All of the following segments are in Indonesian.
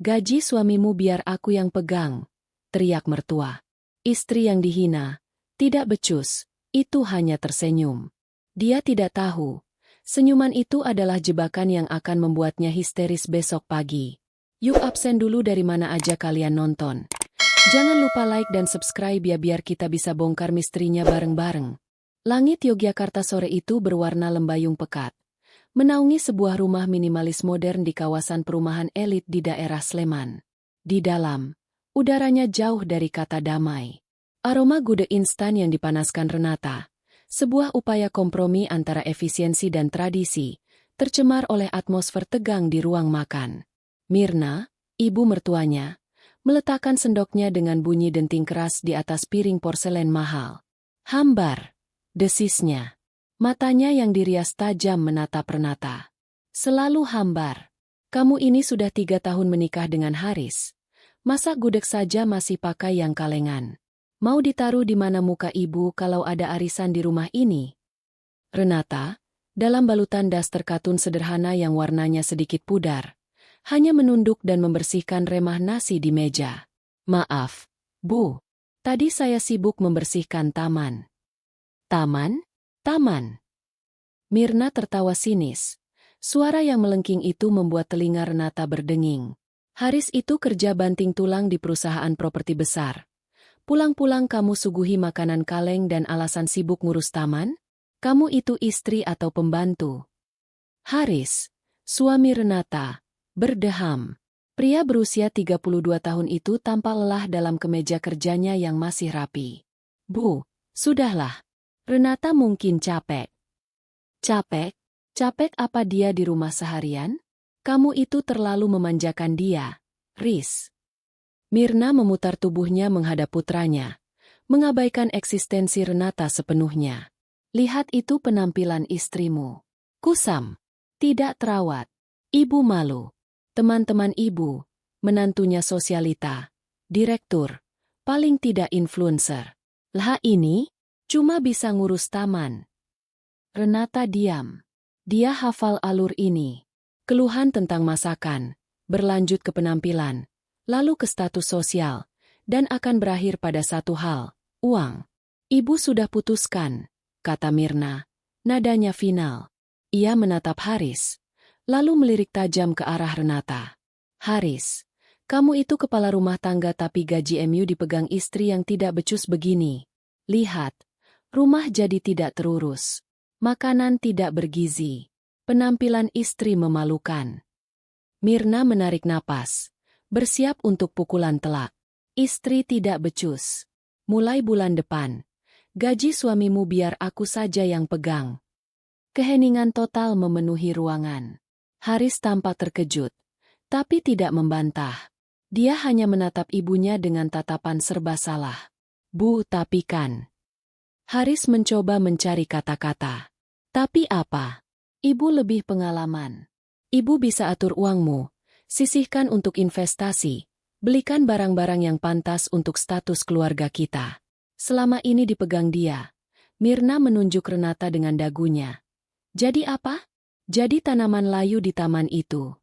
Gaji suamimu biar aku yang pegang, teriak mertua. Istri yang dihina, tidak becus, itu hanya tersenyum. Dia tidak tahu, senyuman itu adalah jebakan yang akan membuatnya histeris besok pagi. Yuk absen dulu dari mana aja kalian nonton. Jangan lupa like dan subscribe ya biar kita bisa bongkar misterinya bareng-bareng. Langit Yogyakarta sore itu berwarna lembayung pekat, menaungi sebuah rumah minimalis modern di kawasan perumahan elit di daerah Sleman. Di dalam, udaranya jauh dari kata damai. Aroma gudeg instan yang dipanaskan Renata, sebuah upaya kompromi antara efisiensi dan tradisi, tercemar oleh atmosfer tegang di ruang makan. Mirna, ibu mertuanya, meletakkan sendoknya dengan bunyi denting keras di atas piring porselen mahal. Hambar, desisnya. Matanya yang dirias tajam menatap Renata. Selalu hambar. Kamu ini sudah 3 tahun menikah dengan Haris. Masa gudeg saja masih pakai yang kalengan? Mau ditaruh di mana muka ibu kalau ada arisan di rumah ini? Renata, dalam balutan daster katun sederhana yang warnanya sedikit pudar, hanya menunduk dan membersihkan remah nasi di meja. Maaf, Bu. Tadi saya sibuk membersihkan taman. Taman? Taman. Mirna tertawa sinis. Suara yang melengking itu membuat telinga Renata berdenging. Haris itu kerja banting tulang di perusahaan properti besar. Pulang-pulang kamu suguhi makanan kaleng dan alasan sibuk ngurus taman? Kamu itu istri atau pembantu? Haris, suami Renata, berdeham. Pria berusia 32 tahun itu tampak lelah dalam kemeja kerjanya yang masih rapi. Bu, sudahlah. Renata mungkin capek. Capek? Capek apa dia di rumah seharian? Kamu itu terlalu memanjakan dia, Riz. Mirna memutar tubuhnya menghadap putranya, mengabaikan eksistensi Renata sepenuhnya. Lihat itu penampilan istrimu. Kusam. Tidak terawat. Ibu malu. Teman-teman ibu, menantunya sosialita, direktur, paling tidak influencer. Lah ini, cuma bisa ngurus taman. Renata diam. Dia hafal alur ini. Keluhan tentang masakan, berlanjut ke penampilan, lalu ke status sosial, dan akan berakhir pada satu hal, uang. Ibu sudah putuskan, kata Mirna, nadanya final. Ia menatap Haris, lalu melirik tajam ke arah Renata. Haris, kamu itu kepala rumah tangga tapi gaji MU dipegang istri yang tidak becus begini. Lihat, rumah jadi tidak terurus. Makanan tidak bergizi. Penampilan istri memalukan. Mirna menarik napas, bersiap untuk pukulan telak. Istri tidak becus. Mulai bulan depan, gaji suamimu biar aku saja yang pegang. Keheningan total memenuhi ruangan. Haris tampak terkejut, tapi tidak membantah. Dia hanya menatap ibunya dengan tatapan serba salah. Bu, tapi kan. Haris mencoba mencari kata-kata. Tapi apa? Ibu lebih pengalaman. Ibu bisa atur uangmu, sisihkan untuk investasi, belikan barang-barang yang pantas untuk status keluarga kita. Selama ini dipegang dia. Mirna menunjuk Renata dengan dagunya. Jadi apa? Jadi tanaman layu di taman itu.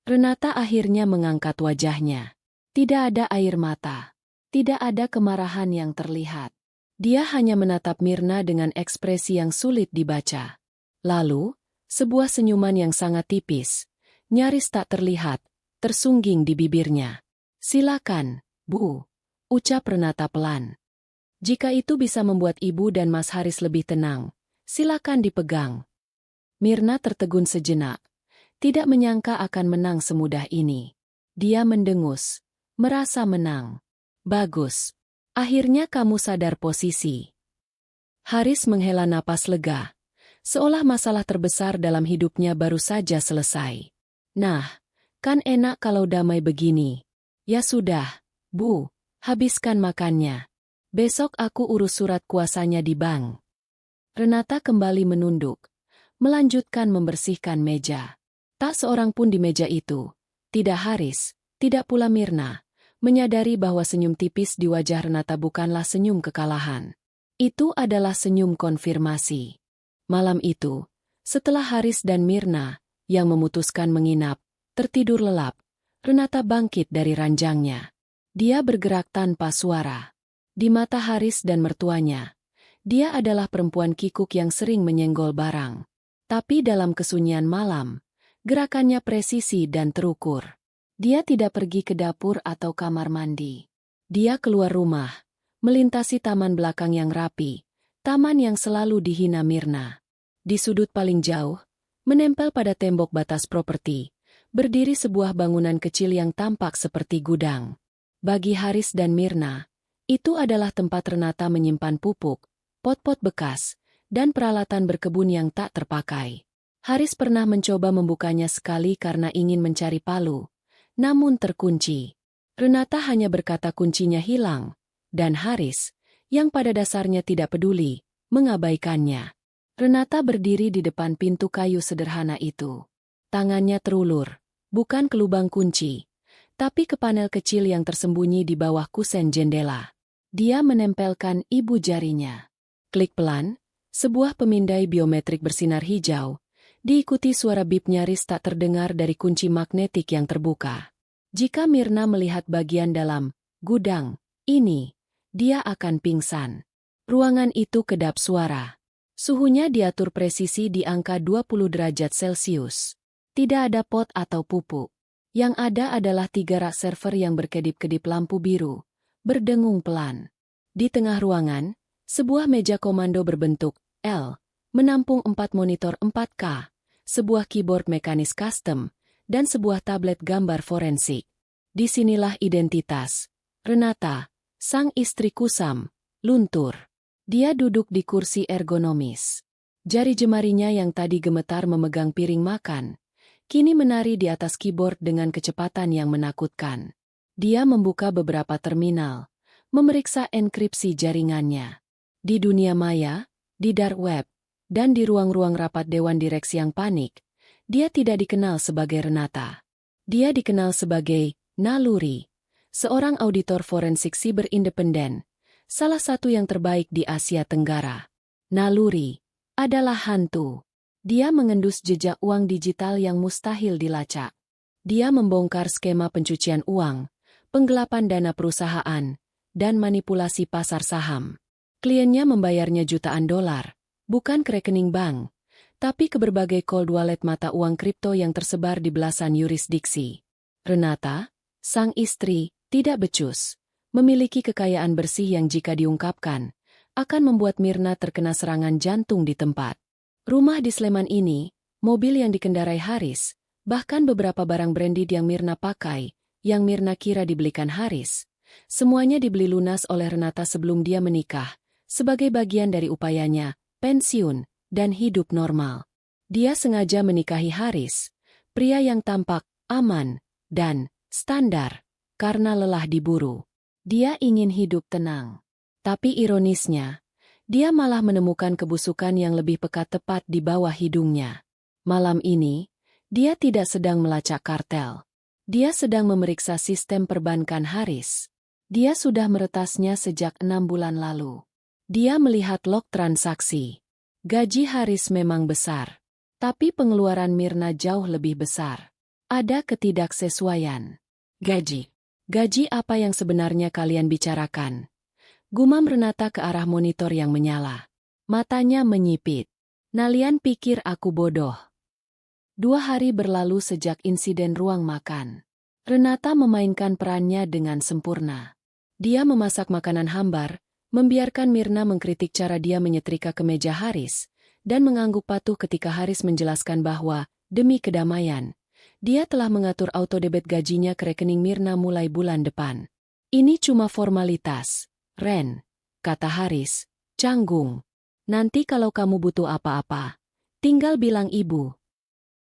Renata akhirnya mengangkat wajahnya. Tidak ada air mata. Tidak ada kemarahan yang terlihat. Dia hanya menatap Mirna dengan ekspresi yang sulit dibaca. Lalu, sebuah senyuman yang sangat tipis, nyaris tak terlihat, tersungging di bibirnya. Silakan, Bu, ucap Renata pelan. Jika itu bisa membuat Ibu dan Mas Haris lebih tenang, silakan dipegang. Mirna tertegun sejenak, tidak menyangka akan menang semudah ini. Dia mendengus, merasa menang. Bagus. Akhirnya kamu sadar posisi. Haris menghela napas lega, seolah masalah terbesar dalam hidupnya baru saja selesai. Nah, kan enak kalau damai begini. Ya sudah, Bu, habiskan makannya. Besok aku urus surat kuasanya di bank. Renata kembali menunduk, melanjutkan membersihkan meja. Tak seorang pun di meja itu, tidak Haris, tidak pula Mirna, menyadari bahwa senyum tipis di wajah Renata bukanlah senyum kekalahan. Itu adalah senyum konfirmasi. Malam itu, setelah Haris dan Mirna, yang memutuskan menginap, tertidur lelap, Renata bangkit dari ranjangnya. Dia bergerak tanpa suara. Di mata Haris dan mertuanya, dia adalah perempuan kikuk yang sering menyenggol barang. Tapi dalam kesunyian malam, gerakannya presisi dan terukur. Dia tidak pergi ke dapur atau kamar mandi. Dia keluar rumah, melintasi taman belakang yang rapi, taman yang selalu dihina Mirna. Di sudut paling jauh, menempel pada tembok batas properti, berdiri sebuah bangunan kecil yang tampak seperti gudang. Bagi Haris dan Mirna, itu adalah tempat Renata menyimpan pupuk, pot-pot bekas, dan peralatan berkebun yang tak terpakai. Haris pernah mencoba membukanya sekali karena ingin mencari palu, namun terkunci. Renata hanya berkata kuncinya hilang, dan Haris, yang pada dasarnya tidak peduli, mengabaikannya. Renata berdiri di depan pintu kayu sederhana itu. Tangannya terulur, bukan ke lubang kunci, tapi ke panel kecil yang tersembunyi di bawah kusen jendela. Dia menempelkan ibu jarinya. Klik pelan, sebuah pemindai biometrik bersinar hijau, diikuti suara bip nyaris tak terdengar dari kunci magnetik yang terbuka. Jika Mirna melihat bagian dalam gudang ini, dia akan pingsan. Ruangan itu kedap suara. Suhunya diatur presisi di angka 20 derajat Celcius. Tidak ada pot atau pupuk. Yang ada adalah 3 rak server yang berkedip-kedip lampu biru, berdengung pelan. Di tengah ruangan, sebuah meja komando berbentuk L, menampung 4 monitor 4K, sebuah keyboard mekanis custom, dan sebuah tablet gambar forensik. Disinilah identitas Renata, sang istri kusam, luntur. Dia duduk di kursi ergonomis. Jari jemarinya yang tadi gemetar memegang piring makan, kini menari di atas keyboard dengan kecepatan yang menakutkan. Dia membuka beberapa terminal, memeriksa enkripsi jaringannya. Di dunia maya, di dark web, dan di ruang-ruang rapat dewan direksi yang panik, dia tidak dikenal sebagai Renata. Dia dikenal sebagai Naluri, seorang auditor forensik siber independen, salah satu yang terbaik di Asia Tenggara. Naluri adalah hantu. Dia mengendus jejak uang digital yang mustahil dilacak. Dia membongkar skema pencucian uang, penggelapan dana perusahaan, dan manipulasi pasar saham. Kliennya membayarnya jutaan dolar, bukan ke rekening bank, tapi ke berbagai cold wallet mata uang kripto yang tersebar di belasan yurisdiksi. Renata, sang istri, tidak becus, memiliki kekayaan bersih yang jika diungkapkan, akan membuat Mirna terkena serangan jantung di tempat. Rumah di Sleman ini, mobil yang dikendarai Haris, bahkan beberapa barang branded yang Mirna pakai, yang Mirna kira dibelikan Haris, semuanya dibeli lunas oleh Renata sebelum dia menikah, sebagai bagian dari upayanya, pensiun, dan hidup normal. Dia sengaja menikahi Haris, pria yang tampak aman dan standar, karena lelah diburu. Dia ingin hidup tenang. Tapi ironisnya, dia malah menemukan kebusukan yang lebih pekat tepat di bawah hidungnya. Malam ini, dia tidak sedang melacak kartel. Dia sedang memeriksa sistem perbankan Haris. Dia sudah meretasnya sejak 6 bulan lalu. Dia melihat log transaksi. Gaji Haris memang besar, tapi pengeluaran Mirna jauh lebih besar. Ada ketidaksesuaian. Gaji apa yang sebenarnya kalian bicarakan? Gumam Renata ke arah monitor yang menyala. Matanya menyipit. Nalian pikir aku bodoh. 2 hari berlalu sejak insiden ruang makan. Renata memainkan perannya dengan sempurna. Dia memasak makanan hambar, membiarkan Mirna mengkritik cara dia menyetrika kemeja Haris, dan mengangguk patuh ketika Haris menjelaskan bahwa, demi kedamaian, dia telah mengatur autodebit gajinya ke rekening Mirna mulai bulan depan. Ini cuma formalitas, Ren, kata Haris, canggung. Nanti kalau kamu butuh apa-apa, tinggal bilang ibu.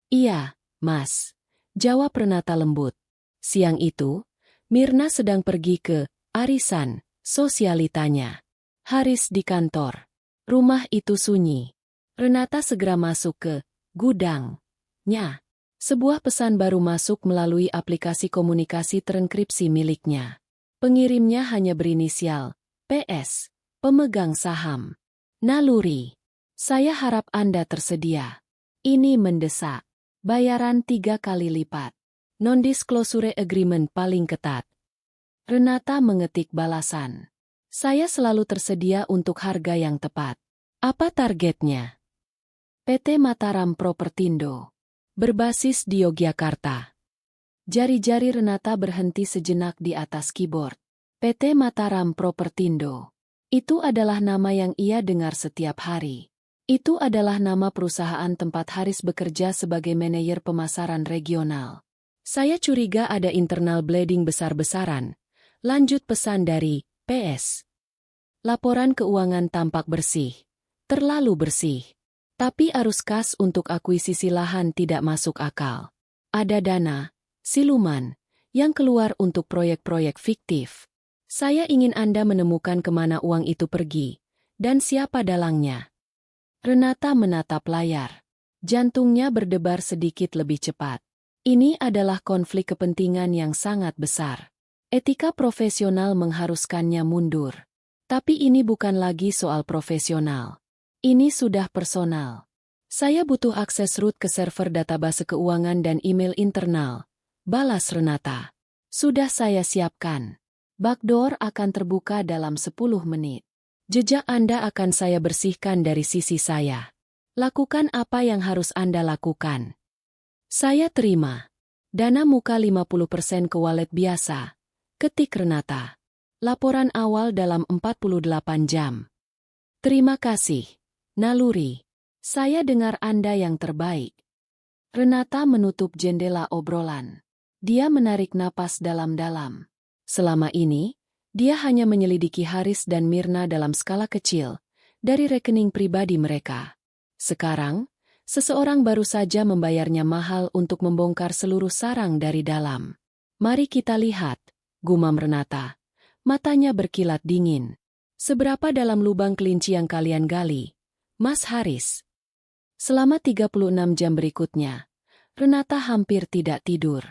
Iya, Mas, jawab Renata lembut. Siang itu, Mirna sedang pergi ke arisan sosialitanya. Haris di kantor. Rumah itu sunyi. Renata segera masuk ke gudangnya. Sebuah pesan baru masuk melalui aplikasi komunikasi terenkripsi miliknya. Pengirimnya hanya berinisial PS, pemegang saham. Naluri. Saya harap Anda tersedia. Ini mendesak. Bayaran 3 kali lipat. Non-disclosure agreement paling ketat. Renata mengetik balasan. Saya selalu tersedia untuk harga yang tepat. Apa targetnya? PT Mataram Propertindo. Berbasis di Yogyakarta. Jari-jari Renata berhenti sejenak di atas keyboard. PT Mataram Propertindo. Itu adalah nama yang ia dengar setiap hari. Itu adalah nama perusahaan tempat Haris bekerja sebagai manajer pemasaran regional. Saya curiga ada internal bleeding besar-besaran. Lanjut pesan dari PS. Laporan keuangan tampak bersih. Terlalu bersih. Tapi arus kas untuk akuisisi lahan tidak masuk akal. Ada dana, siluman, yang keluar untuk proyek-proyek fiktif. Saya ingin Anda menemukan kemana uang itu pergi, dan siapa dalangnya. Renata menatap layar. Jantungnya berdebar sedikit lebih cepat. Ini adalah konflik kepentingan yang sangat besar. Etika profesional mengharuskannya mundur. Tapi ini bukan lagi soal profesional. Ini sudah personal. Saya butuh akses root ke server database keuangan dan email internal. Balas Renata. Sudah saya siapkan. Backdoor akan terbuka dalam 10 menit. Jejak Anda akan saya bersihkan dari sisi saya. Lakukan apa yang harus Anda lakukan. Saya terima. Dana muka 50% ke wallet biasa. Ketik Renata. Laporan awal dalam 48 jam. Terima kasih. Naluri. Saya dengar Anda yang terbaik. Renata menutup jendela obrolan. Dia menarik napas dalam-dalam. Selama ini, dia hanya menyelidiki Haris dan Mirna dalam skala kecil, dari rekening pribadi mereka. Sekarang, seseorang baru saja membayarnya mahal untuk membongkar seluruh sarang dari dalam. Mari kita lihat, gumam Renata. Matanya berkilat dingin. Seberapa dalam lubang kelinci yang kalian gali, Mas Haris? Selama 36 jam berikutnya, Renata hampir tidak tidur.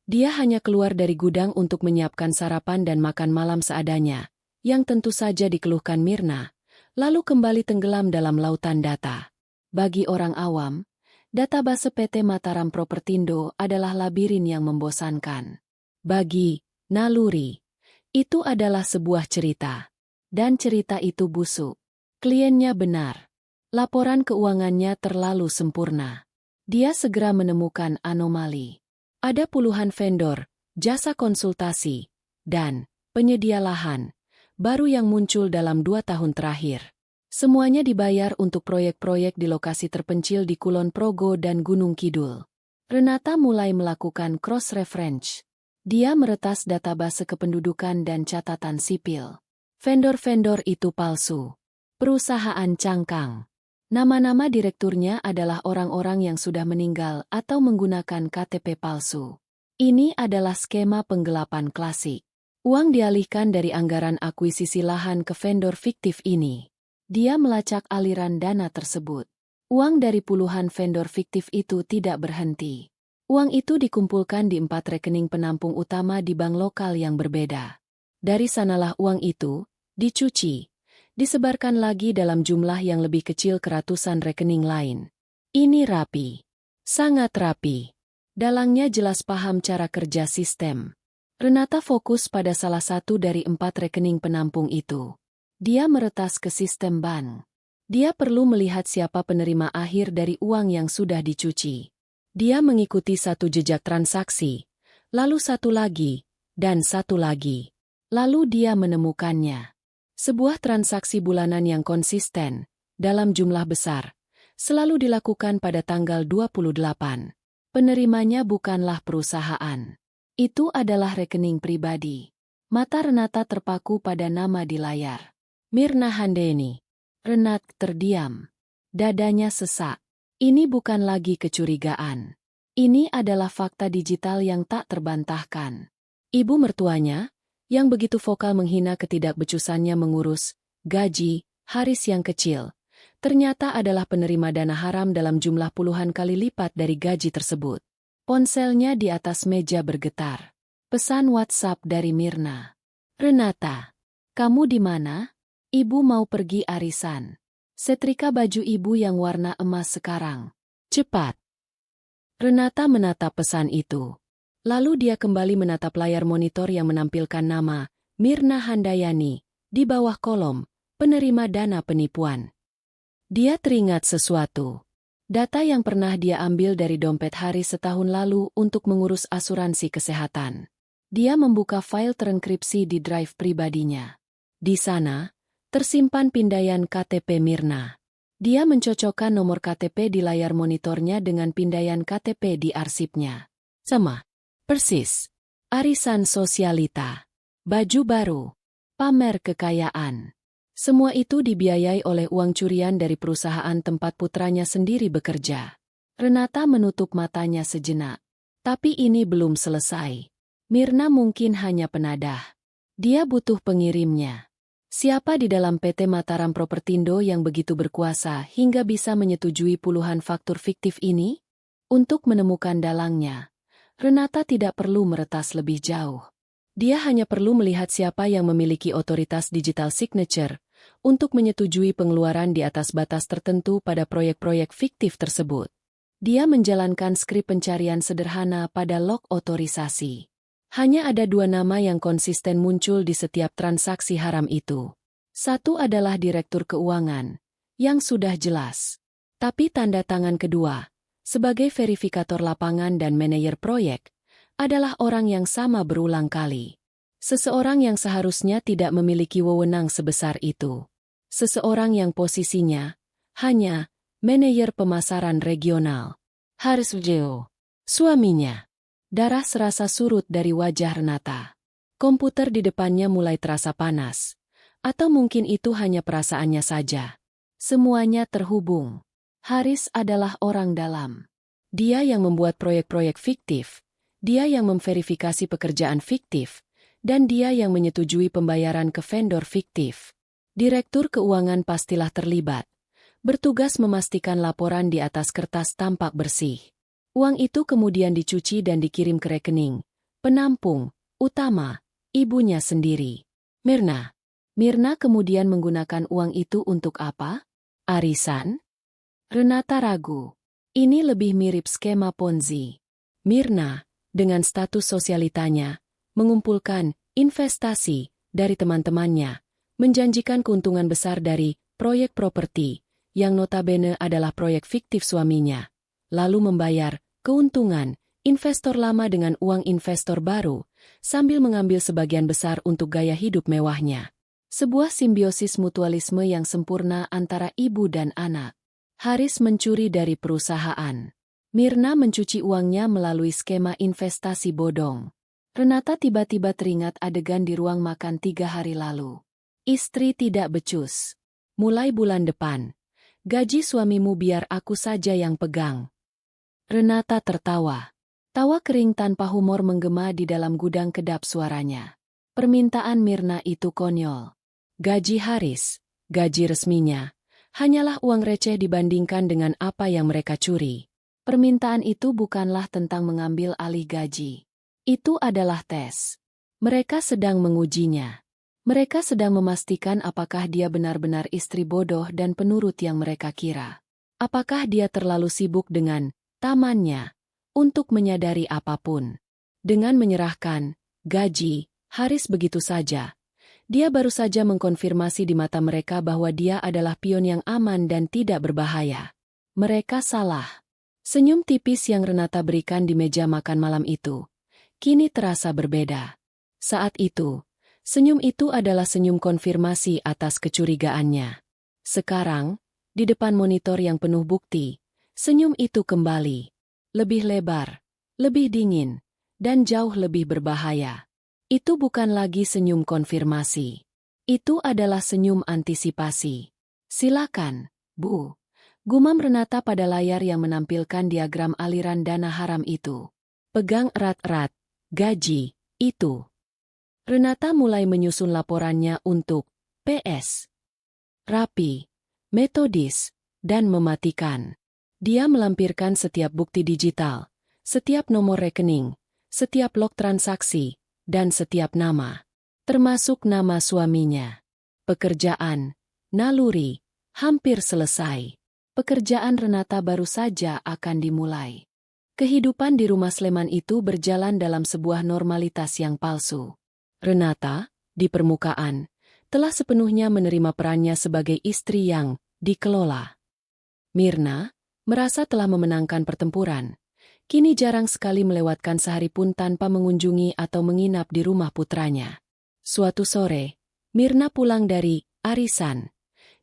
Dia hanya keluar dari gudang untuk menyiapkan sarapan dan makan malam seadanya, yang tentu saja dikeluhkan Mirna, lalu kembali tenggelam dalam lautan data. Bagi orang awam, database PT Mataram Propertindo adalah labirin yang membosankan. Bagi Naluri, itu adalah sebuah cerita. Dan cerita itu busuk. Kliennya benar. Laporan keuangannya terlalu sempurna. Dia segera menemukan anomali. Ada puluhan vendor, jasa konsultasi, dan penyedia lahan baru yang muncul dalam 2 tahun terakhir. Semuanya dibayar untuk proyek-proyek di lokasi terpencil di Kulon Progo dan Gunung Kidul. Renata mulai melakukan cross-reference. Dia meretas database kependudukan dan catatan sipil. Vendor-vendor itu palsu. Perusahaan cangkang. Nama-nama direkturnya adalah orang-orang yang sudah meninggal atau menggunakan KTP palsu. Ini adalah skema penggelapan klasik. Uang dialihkan dari anggaran akuisisi lahan ke vendor fiktif ini. Dia melacak aliran dana tersebut. Uang dari puluhan vendor fiktif itu tidak berhenti. Uang itu dikumpulkan di 4 rekening penampung utama di bank lokal yang berbeda. Dari sanalah uang itu dicuci, disebarkan lagi dalam jumlah yang lebih kecil ke ratusan rekening lain. Ini rapi. Sangat rapi. Dalangnya jelas paham cara kerja sistem. Renata fokus pada salah satu dari 4 rekening penampung itu. Dia meretas ke sistem bank. Dia perlu melihat siapa penerima akhir dari uang yang sudah dicuci. Dia mengikuti satu jejak transaksi, lalu satu lagi, dan satu lagi. Lalu dia menemukannya. Sebuah transaksi bulanan yang konsisten, dalam jumlah besar, selalu dilakukan pada tanggal 28. Penerimanya bukanlah perusahaan. Itu adalah rekening pribadi. Mata Renata terpaku pada nama di layar. Mirna Handeni. Renat terdiam. Dadanya sesak. Ini bukan lagi kecurigaan. Ini adalah fakta digital yang tak terbantahkan. Ibu mertuanya, yang begitu vokal menghina ketidakbecusannya mengurus gaji Haris yang kecil, ternyata adalah penerima dana haram dalam jumlah puluhan kali lipat dari gaji tersebut. Ponselnya di atas meja bergetar. Pesan WhatsApp dari Mirna. Renata, kamu di mana? Ibu mau pergi arisan. Setrika baju ibu yang warna emas sekarang. Cepat. Renata menatap pesan itu. Lalu dia kembali menatap layar monitor yang menampilkan nama Mirna Handayani di bawah kolom penerima dana penipuan. Dia teringat sesuatu. Data yang pernah dia ambil dari dompet Haris setahun lalu untuk mengurus asuransi kesehatan. Dia membuka file terenkripsi di drive pribadinya. Di sana, tersimpan pindaian KTP Mirna. Dia mencocokkan nomor KTP di layar monitornya dengan pindaian KTP di arsipnya. Sama. Persis. Arisan sosialita. Baju baru. Pamer kekayaan. Semua itu dibiayai oleh uang curian dari perusahaan tempat putranya sendiri bekerja. Renata menutup matanya sejenak. Tapi ini belum selesai. Mirna mungkin hanya penadah. Dia butuh pengirimnya. Siapa di dalam PT Mataram Propertindo yang begitu berkuasa hingga bisa menyetujui puluhan faktur fiktif ini? Untuk menemukan dalangnya, Renata tidak perlu meretas lebih jauh. Dia hanya perlu melihat siapa yang memiliki otoritas digital signature untuk menyetujui pengeluaran di atas batas tertentu pada proyek-proyek fiktif tersebut. Dia menjalankan skrip pencarian sederhana pada log otorisasi. Hanya ada 2 nama yang konsisten muncul di setiap transaksi haram itu. Satu adalah direktur keuangan, yang sudah jelas. Tapi tanda tangan kedua, sebagai verifikator lapangan dan manajer proyek, adalah orang yang sama berulang kali. Seseorang yang seharusnya tidak memiliki wewenang sebesar itu. Seseorang yang posisinya hanya manajer pemasaran regional. Haris Ujeo, suaminya. Darah serasa surut dari wajah Renata. Komputer di depannya mulai terasa panas. Atau mungkin itu hanya perasaannya saja. Semuanya terhubung. Haris adalah orang dalam. Dia yang membuat proyek-proyek fiktif, dia yang memverifikasi pekerjaan fiktif, dan dia yang menyetujui pembayaran ke vendor fiktif. Direktur keuangan pastilah terlibat. Bertugas memastikan laporan di atas kertas tampak bersih. Uang itu kemudian dicuci dan dikirim ke rekening penampung utama, ibunya sendiri. Mirna. Mirna kemudian menggunakan uang itu untuk apa? Arisan? Renata ragu. Ini lebih mirip skema Ponzi. Mirna, dengan status sosialitanya, mengumpulkan investasi dari teman-temannya, menjanjikan keuntungan besar dari proyek properti, yang notabene adalah proyek fiktif suaminya, lalu membayar keuntungan investor lama dengan uang investor baru, sambil mengambil sebagian besar untuk gaya hidup mewahnya. Sebuah simbiosis mutualisme yang sempurna antara ibu dan anak. Haris mencuri dari perusahaan. Mirna mencuci uangnya melalui skema investasi bodong. Renata tiba-tiba teringat adegan di ruang makan 3 hari lalu. Istri tidak becus. Mulai bulan depan, gaji suamimu biar aku saja yang pegang. Renata tertawa. Tawa kering tanpa humor menggema di dalam gudang kedap suaranya. Permintaan Mirna itu konyol. Gaji Haris, gaji resminya, hanyalah uang receh dibandingkan dengan apa yang mereka curi. Permintaan itu bukanlah tentang mengambil alih gaji. Itu adalah tes. Mereka sedang mengujinya. Mereka sedang memastikan apakah dia benar-benar istri bodoh dan penurut yang mereka kira. Apakah dia terlalu sibuk dengan tamannya untuk menyadari apapun. Dengan menyerahkan gaji Haris begitu saja, dia baru saja mengkonfirmasi di mata mereka bahwa dia adalah pion yang aman dan tidak berbahaya. Mereka salah. Senyum tipis yang Renata berikan di meja makan malam itu kini terasa berbeda. Saat itu, senyum itu adalah senyum konfirmasi atas kecurigaannya. Sekarang, di depan monitor yang penuh bukti, senyum itu kembali. Lebih lebar, lebih dingin, dan jauh lebih berbahaya. Itu bukan lagi senyum konfirmasi. Itu adalah senyum antisipasi. Silakan, Bu. Gumam Renata pada layar yang menampilkan diagram aliran dana haram itu. Pegang erat-erat, gaji, itu. Renata mulai menyusun laporannya untuk PS. Rapi, metodis, dan mematikan. Dia melampirkan setiap bukti digital, setiap nomor rekening, setiap log transaksi, dan setiap nama. Termasuk nama suaminya. Pekerjaan, naluri, hampir selesai. Pekerjaan Renata baru saja akan dimulai. Kehidupan di rumah Sleman itu berjalan dalam sebuah normalitas yang palsu. Renata, di permukaan, telah sepenuhnya menerima perannya sebagai istri yang dikelola. Mirna merasa telah memenangkan pertempuran. Kini jarang sekali melewatkan sehari pun tanpa mengunjungi atau menginap di rumah putranya. Suatu sore, Mirna pulang dari arisan.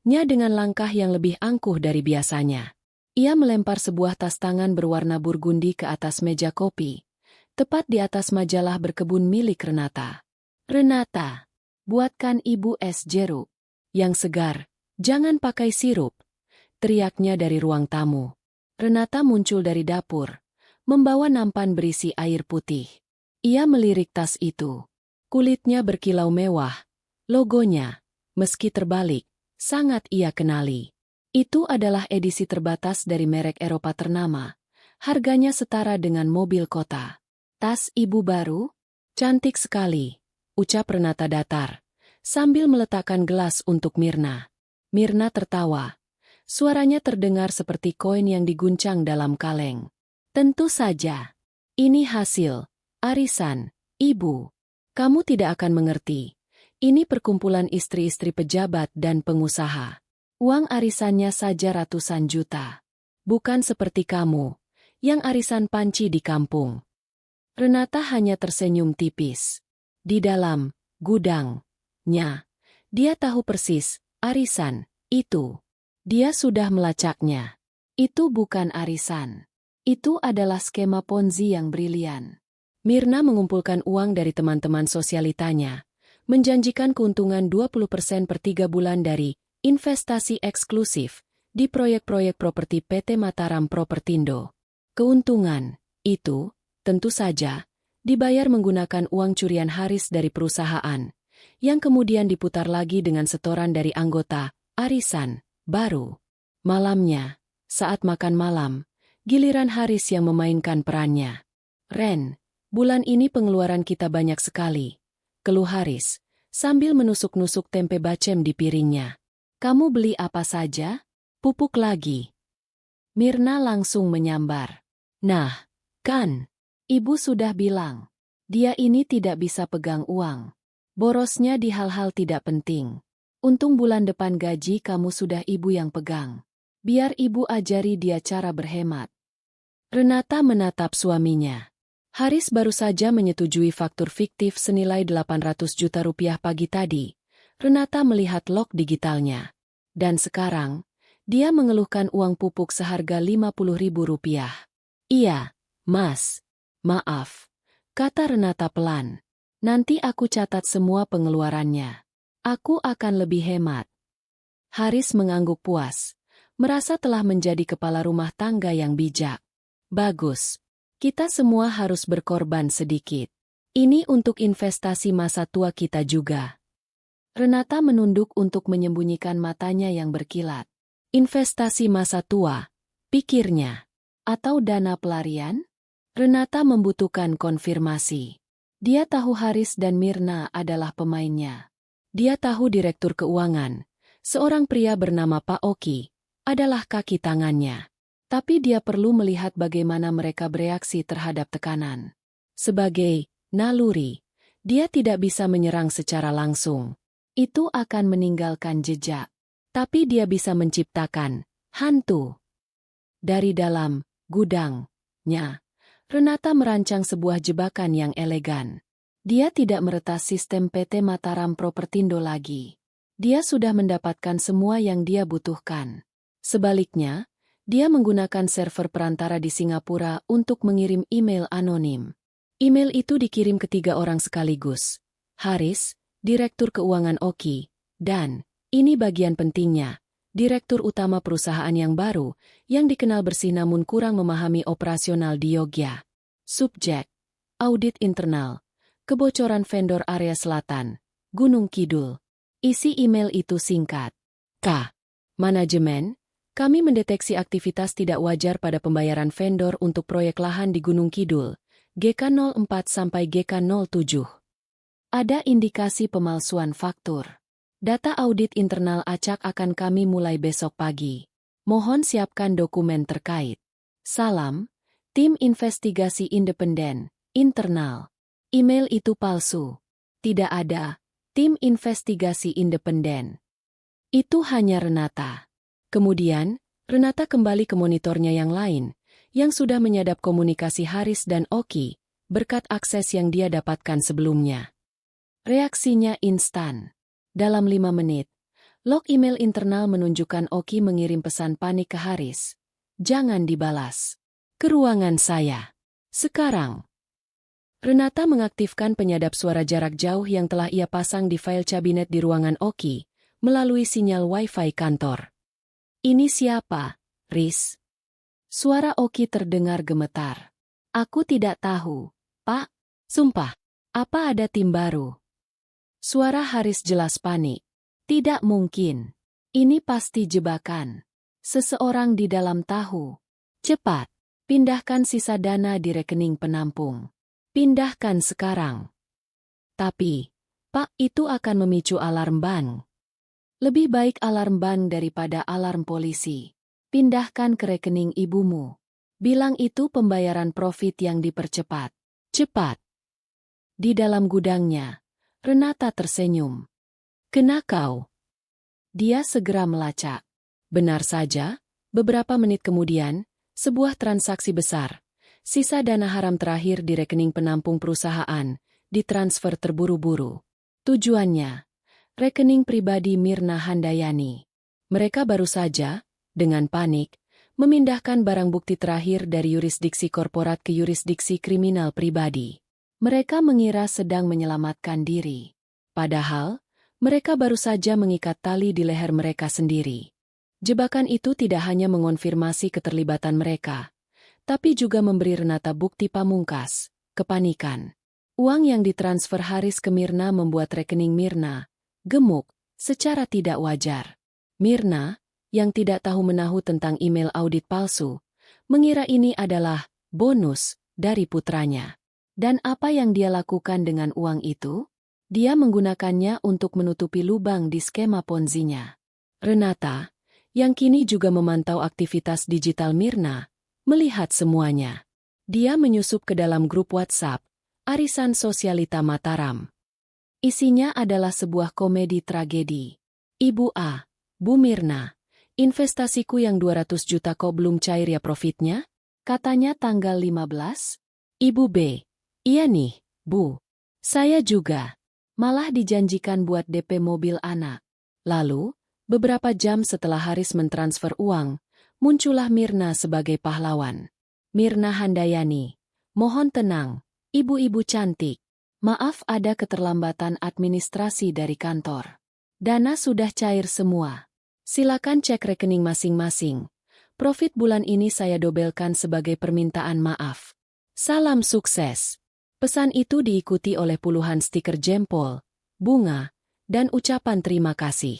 Nya dengan langkah yang lebih angkuh dari biasanya. Ia melempar sebuah tas tangan berwarna burgundi ke atas meja kopi, tepat di atas majalah berkebun milik Renata. "Renata, buatkan ibu es jeruk yang segar, jangan pakai sirup," teriaknya dari ruang tamu. Renata muncul dari dapur, membawa nampan berisi air putih. Ia melirik tas itu. Kulitnya berkilau mewah, logonya, meski terbalik, sangat ia kenali. Itu adalah edisi terbatas dari merek Eropa ternama. Harganya setara dengan mobil kota. "Tas ibu baru? Cantik sekali," ucap Renata datar, sambil meletakkan gelas untuk Mirna. Mirna tertawa. Suaranya terdengar seperti koin yang diguncang dalam kaleng. "Tentu saja. Ini hasil arisan, Ibu. Kamu tidak akan mengerti. Ini perkumpulan istri-istri pejabat dan pengusaha. Uang arisannya saja ratusan juta. Bukan seperti kamu, yang arisan panci di kampung." Renata hanya tersenyum tipis. Di dalam gudangnya, dia tahu persis, arisan itu. Dia sudah melacaknya. Itu bukan arisan. Itu adalah skema Ponzi yang brilian. Mirna mengumpulkan uang dari teman-teman sosialitanya, menjanjikan keuntungan 20% per 3 bulan dari investasi eksklusif di proyek-proyek properti PT Mataram Propertindo. Keuntungan itu, tentu saja, dibayar menggunakan uang curian Haris dari perusahaan, yang kemudian diputar lagi dengan setoran dari anggota arisan baru. Malamnya, saat makan malam, giliran Haris yang memainkan perannya. "Ren, bulan ini pengeluaran kita banyak sekali," keluh Haris, sambil menusuk-nusuk tempe bacem di piringnya. "Kamu beli apa saja? Pupuk lagi?" Mirna langsung menyambar. "Nah, kan, Ibu sudah bilang. Dia ini tidak bisa pegang uang. Borosnya di hal-hal tidak penting. Untung bulan depan gaji kamu sudah Ibu yang pegang. Biar Ibu ajari dia cara berhemat." Renata menatap suaminya. Haris baru saja menyetujui faktur fiktif senilai 800 juta rupiah pagi tadi. Renata melihat log digitalnya. Dan sekarang, dia mengeluhkan uang pupuk seharga 50.000 rupiah. "Iya, Mas. Maaf," kata Renata pelan. "Nanti aku catat semua pengeluarannya. Aku akan lebih hemat." Haris mengangguk puas, merasa telah menjadi kepala rumah tangga yang bijak. "Bagus. Kita semua harus berkorban sedikit. Ini untuk investasi masa tua kita juga." Renata menunduk untuk menyembunyikan matanya yang berkilat. Investasi masa tua, pikirnya. Atau dana pelarian? Renata membutuhkan konfirmasi. Dia tahu Haris dan Mirna adalah pemainnya. Dia tahu direktur keuangan, seorang pria bernama Pak Oki, adalah kaki tangannya. Tapi dia perlu melihat bagaimana mereka bereaksi terhadap tekanan. Sebagai naluri, dia tidak bisa menyerang secara langsung. Itu akan meninggalkan jejak. Tapi dia bisa menciptakan hantu. Dari dalam gudangnya, Renata merancang sebuah jebakan yang elegan. Dia tidak meretas sistem PT Mataram Propertindo lagi. Dia sudah mendapatkan semua yang dia butuhkan. Sebaliknya, dia menggunakan server perantara di Singapura untuk mengirim email anonim. Email itu dikirim ke 3 orang sekaligus. Haris, Direktur Keuangan Oki, dan, ini bagian pentingnya, Direktur Utama perusahaan yang baru, yang dikenal bersih namun kurang memahami operasional di Yogyakarta. Subjek: Audit internal. Kebocoran vendor area selatan, Gunung Kidul. Isi email itu singkat. K. Manajemen, kami mendeteksi aktivitas tidak wajar pada pembayaran vendor untuk proyek lahan di Gunung Kidul, GK04 sampai GK07. Ada indikasi pemalsuan faktur. Data audit internal acak akan kami mulai besok pagi. Mohon siapkan dokumen terkait. Salam, Tim investigasi independen, internal. Email itu palsu. Tidak ada tim investigasi independen. Itu hanya Renata. Kemudian, Renata kembali ke monitornya yang lain, yang sudah menyadap komunikasi Haris dan Oki, berkat akses yang dia dapatkan sebelumnya. Reaksinya instan. Dalam 5 menit, log email internal menunjukkan Oki mengirim pesan panik ke Haris. Jangan dibalas. Ke ruangan saya. Sekarang. Renata mengaktifkan penyadap suara jarak jauh yang telah ia pasang di file kabinet di ruangan Oki, melalui sinyal Wi-Fi kantor. Ini siapa, Riz? Suara Oki terdengar gemetar. Aku tidak tahu, Pak. Sumpah, apa ada tim baru? Suara Haris jelas panik. Tidak mungkin. Ini pasti jebakan. Seseorang di dalam tahu. Cepat, pindahkan sisa dana di rekening penampung. Pindahkan sekarang. Tapi, Pak, itu akan memicu alarm bank. Lebih baik alarm bank daripada alarm polisi. Pindahkan ke rekening ibumu. Bilang itu pembayaran profit yang dipercepat. Cepat. Di dalam gudangnya, Renata tersenyum. Kena kau. Dia segera melacak. Benar saja, beberapa menit kemudian, sebuah transaksi besar. Sisa dana haram terakhir di rekening penampung perusahaan, ditransfer terburu-buru. Tujuannya, rekening pribadi Mirna Handayani. Mereka baru saja, dengan panik, memindahkan barang bukti terakhir dari yurisdiksi korporat ke yurisdiksi kriminal pribadi. Mereka mengira sedang menyelamatkan diri. Padahal, mereka baru saja mengikat tali di leher mereka sendiri. Jebakan itu tidak hanya mengonfirmasi keterlibatan mereka, tapi juga memberi Renata bukti pamungkas, kepanikan. Uang yang ditransfer Haris ke Mirna membuat rekening Mirna gemuk secara tidak wajar. Mirna, yang tidak tahu menahu tentang email audit palsu, mengira ini adalah bonus dari putranya. Dan apa yang dia lakukan dengan uang itu? Dia menggunakannya untuk menutupi lubang di skema Ponzi-nya. Renata, yang kini juga memantau aktivitas digital Mirna, melihat semuanya. Dia menyusup ke dalam grup WhatsApp, Arisan Sosialita Mataram. Isinya adalah sebuah komedi tragedi. Ibu A, Bu Mirna, investasiku yang 200 juta kok belum cair ya profitnya? Katanya tanggal 15. Ibu B, iya nih, Bu. Saya juga. Malah dijanjikan buat DP mobil anak. Lalu, beberapa jam setelah Haris mentransfer uang, muncullah Mirna sebagai pahlawan. Mirna Handayani, mohon tenang, ibu-ibu cantik. Maaf ada keterlambatan administrasi dari kantor. Dana sudah cair semua. Silakan cek rekening masing-masing. Profit bulan ini saya dobelkan sebagai permintaan maaf. Salam sukses. Pesan itu diikuti oleh puluhan stiker jempol, bunga, dan ucapan terima kasih.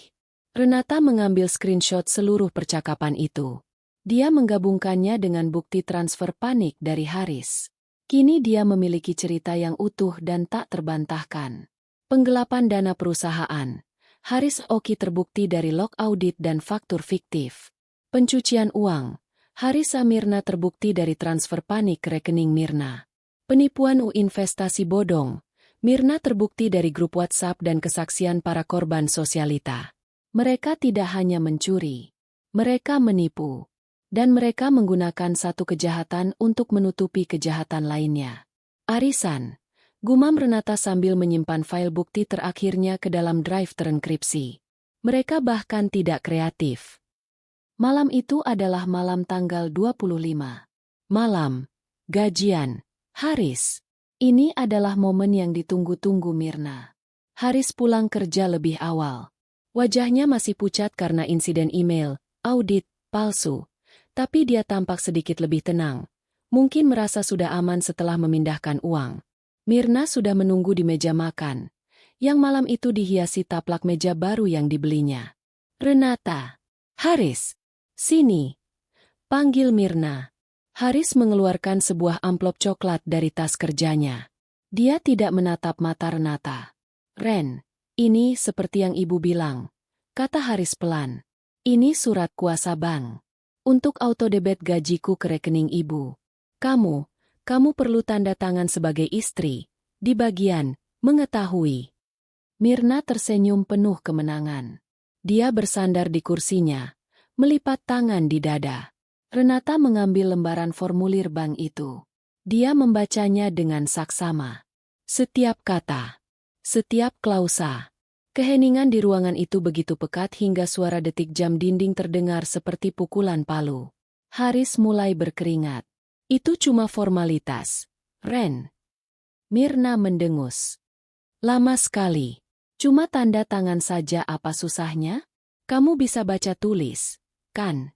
Renata mengambil screenshot seluruh percakapan itu. Dia menggabungkannya dengan bukti transfer panik dari Haris. Kini dia memiliki cerita yang utuh dan tak terbantahkan. Penggelapan dana perusahaan. Haris Oki terbukti dari log audit dan faktur fiktif. Pencucian uang. Haris Mirna terbukti dari transfer panik ke rekening Mirna. Penipuan investasi bodong. Mirna terbukti dari grup WhatsApp dan kesaksian para korban sosialita. Mereka tidak hanya mencuri. Mereka menipu. Dan mereka menggunakan satu kejahatan untuk menutupi kejahatan lainnya. Arisan, gumam Renata sambil menyimpan file bukti terakhirnya ke dalam drive terenkripsi. Mereka bahkan tidak kreatif. Malam itu adalah malam tanggal 25. Malam, gajian, Haris. Ini adalah momen yang ditunggu-tunggu Mirna. Haris pulang kerja lebih awal. Wajahnya masih pucat karena insiden email, audit, palsu. Tapi dia tampak sedikit lebih tenang. Mungkin merasa sudah aman setelah memindahkan uang. Mirna sudah menunggu di meja makan, yang malam itu dihiasi taplak meja baru yang dibelinya. Renata. Haris. Sini. Panggil Mirna. Haris mengeluarkan sebuah amplop coklat dari tas kerjanya. Dia tidak menatap mata Renata. Ren, ini seperti yang ibu bilang, kata Haris pelan. Ini surat kuasa bank. Untuk autodebit gajiku ke rekening ibu. Kamu perlu tanda tangan sebagai istri, di bagian, mengetahui. Mirna tersenyum penuh kemenangan. Dia bersandar di kursinya, melipat tangan di dada. Renata mengambil lembaran formulir bank itu. Dia membacanya dengan saksama. Setiap kata, setiap klausa. Keheningan di ruangan itu begitu pekat hingga suara detik jam dinding terdengar seperti pukulan palu. Haris mulai berkeringat. Itu cuma formalitas, Ren. Mirna mendengus. Lama sekali. Cuma tanda tangan saja, apa susahnya? Kamu bisa baca tulis, kan?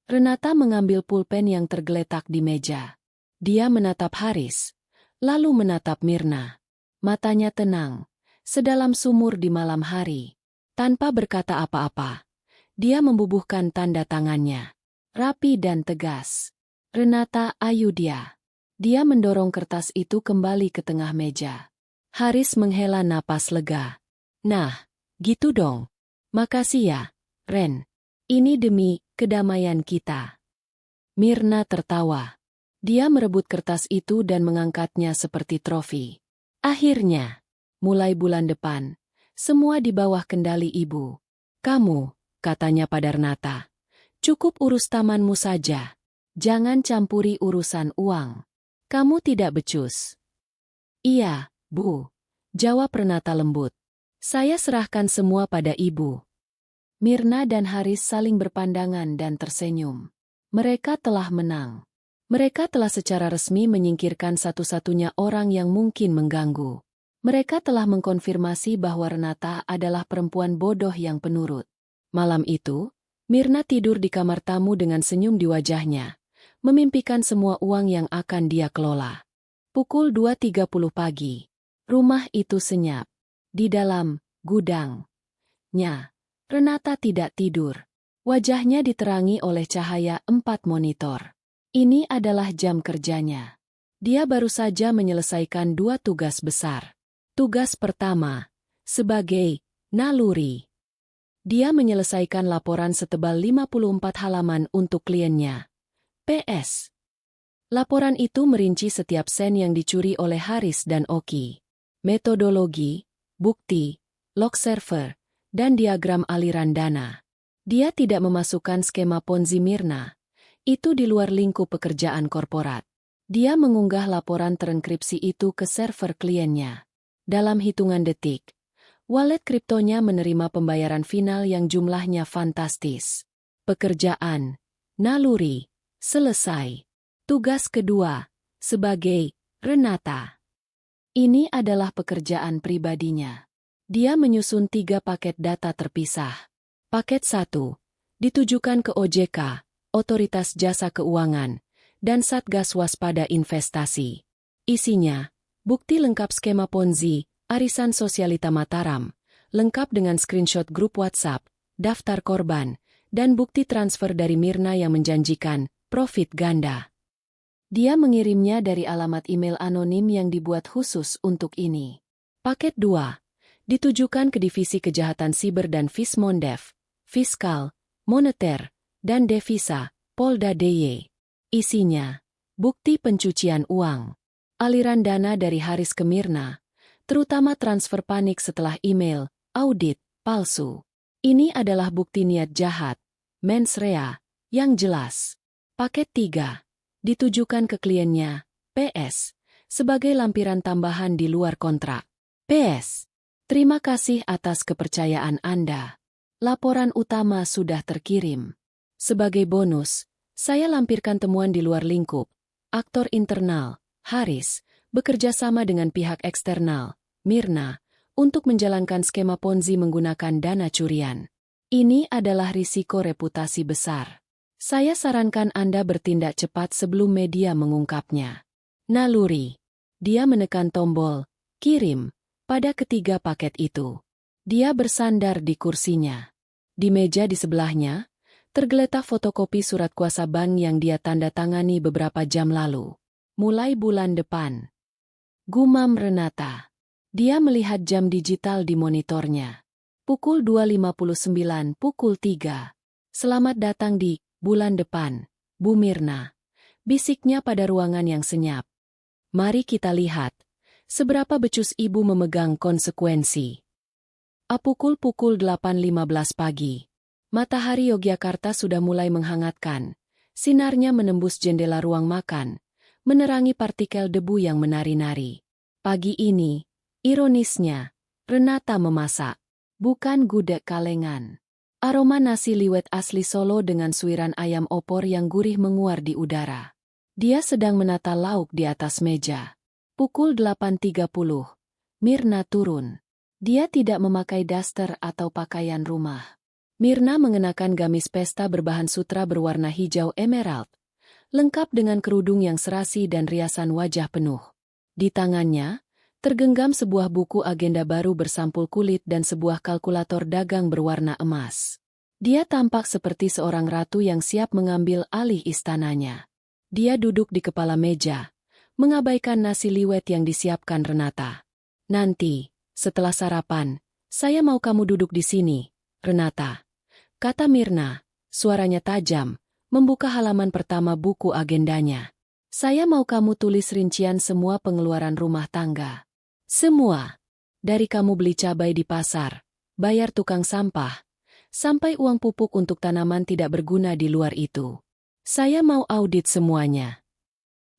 Renata mengambil pulpen yang tergeletak di meja. Dia menatap Haris, lalu menatap Mirna. Matanya tenang, sedalam sumur di malam hari. Tanpa berkata apa-apa, dia membubuhkan tanda tangannya. Rapi dan tegas. Renata, ayo dia. Dia mendorong kertas itu kembali ke tengah meja. Haris menghela napas lega. Nah, gitu dong. Makasih ya, Ren. Ini demi kedamaian kita. Mirna tertawa. Dia merebut kertas itu dan mengangkatnya seperti trofi. Akhirnya, mulai bulan depan, semua di bawah kendali ibu. Kamu, katanya pada Renata, cukup urus tamanmu saja. Jangan campuri urusan uang. Kamu tidak becus. Iya, Bu. Jawab Renata lembut. Saya serahkan semua pada ibu. Mirna dan Haris saling berpandangan dan tersenyum. Mereka telah menang. Mereka telah secara resmi menyingkirkan satu-satunya orang yang mungkin mengganggu. Mereka telah mengkonfirmasi bahwa Renata adalah perempuan bodoh yang penurut. Malam itu, Mirna tidur di kamar tamu dengan senyum di wajahnya, memimpikan semua uang yang akan dia kelola. Pukul 2.30 pagi. Rumah itu senyap. Di dalam gudangnya, Renata tidak tidur. Wajahnya diterangi oleh cahaya 4 monitor. Ini adalah jam kerjanya. Dia baru saja menyelesaikan 2 tugas besar. Tugas pertama, sebagai naluri. Dia menyelesaikan laporan setebal 54 halaman untuk kliennya. PS. Laporan itu merinci setiap sen yang dicuri oleh Haris dan Oki. Metodologi, bukti, log server, dan diagram aliran dana. Dia tidak memasukkan skema Ponzi Mirna. Itu di luar lingkup pekerjaan korporat. Dia mengunggah laporan terenkripsi itu ke server kliennya. Dalam hitungan detik, wallet kriptonya menerima pembayaran final yang jumlahnya fantastis. Pekerjaan, naluri, selesai. Tugas kedua, sebagai Renata. Ini adalah pekerjaan pribadinya. Dia menyusun 3 paket data terpisah. Paket 1, ditujukan ke OJK, Otoritas Jasa Keuangan, dan Satgas Waspada Investasi. Isinya, bukti lengkap skema Ponzi, Arisan Sosialita Mataram, lengkap dengan screenshot grup WhatsApp, daftar korban, dan bukti transfer dari Mirna yang menjanjikan profit ganda. Dia mengirimnya dari alamat email anonim yang dibuat khusus untuk ini. Paket 2, ditujukan ke Divisi Kejahatan Siber dan Fismondev, Fiskal, Moneter, dan Devisa, Polda DIY. Isinya, bukti pencucian uang, aliran dana dari Haris ke Mirna, terutama transfer panik setelah email, audit, palsu. Ini adalah bukti niat jahat, mens rea, yang jelas. Paket 3, ditujukan ke kliennya, PS, sebagai lampiran tambahan di luar kontrak. PS, terima kasih atas kepercayaan Anda. Laporan utama sudah terkirim. Sebagai bonus, saya lampirkan temuan di luar lingkup. Aktor internal, Haris, bekerja sama dengan pihak eksternal, Mirna, untuk menjalankan skema Ponzi menggunakan dana curian. Ini adalah risiko reputasi besar. Saya sarankan Anda bertindak cepat sebelum media mengungkapnya. Naluri. Dia menekan tombol, kirim, pada ketiga paket itu. Dia bersandar di kursinya. Di meja di sebelahnya, tergeletak fotokopi surat kuasa bank yang dia tanda tangani beberapa jam lalu. Mulai bulan depan. Gumam Renata. Dia melihat jam digital di monitornya. Pukul 2.59, pukul 3. Selamat datang di bulan depan, Bu Mirna. bisiknya pada ruangan yang senyap. Mari kita lihat, seberapa becus ibu memegang konsekuensi. Pukul 8.15 pagi. Matahari Yogyakarta sudah mulai menghangatkan. Sinarnya menembus jendela ruang makan, menerangi partikel debu yang menari-nari. Pagi ini, ironisnya, Renata memasak. Bukan gudeg kalengan. Aroma nasi liwet asli Solo dengan suiran ayam opor yang gurih menguar di udara. Dia sedang menata lauk di atas meja. Pukul 8.30. Mirna turun. Dia tidak memakai daster atau pakaian rumah. Mirna mengenakan gamis pesta berbahan sutra berwarna hijau emerald, lengkap dengan kerudung yang serasi dan riasan wajah penuh. Di tangannya, tergenggam sebuah buku agenda baru bersampul kulit dan sebuah kalkulator dagang berwarna emas. Dia tampak seperti seorang ratu yang siap mengambil alih istananya. Dia duduk di kepala meja, mengabaikan nasi liwet yang disiapkan Renata. Nanti, setelah sarapan, saya mau kamu duduk di sini, Renata, kata Mirna, suaranya tajam, membuka halaman pertama buku agendanya. Saya mau kamu tulis rincian semua pengeluaran rumah tangga. Semua. Dari kamu beli cabai di pasar, bayar tukang sampah, sampai uang pupuk untuk tanaman tidak berguna di luar itu. Saya mau audit semuanya.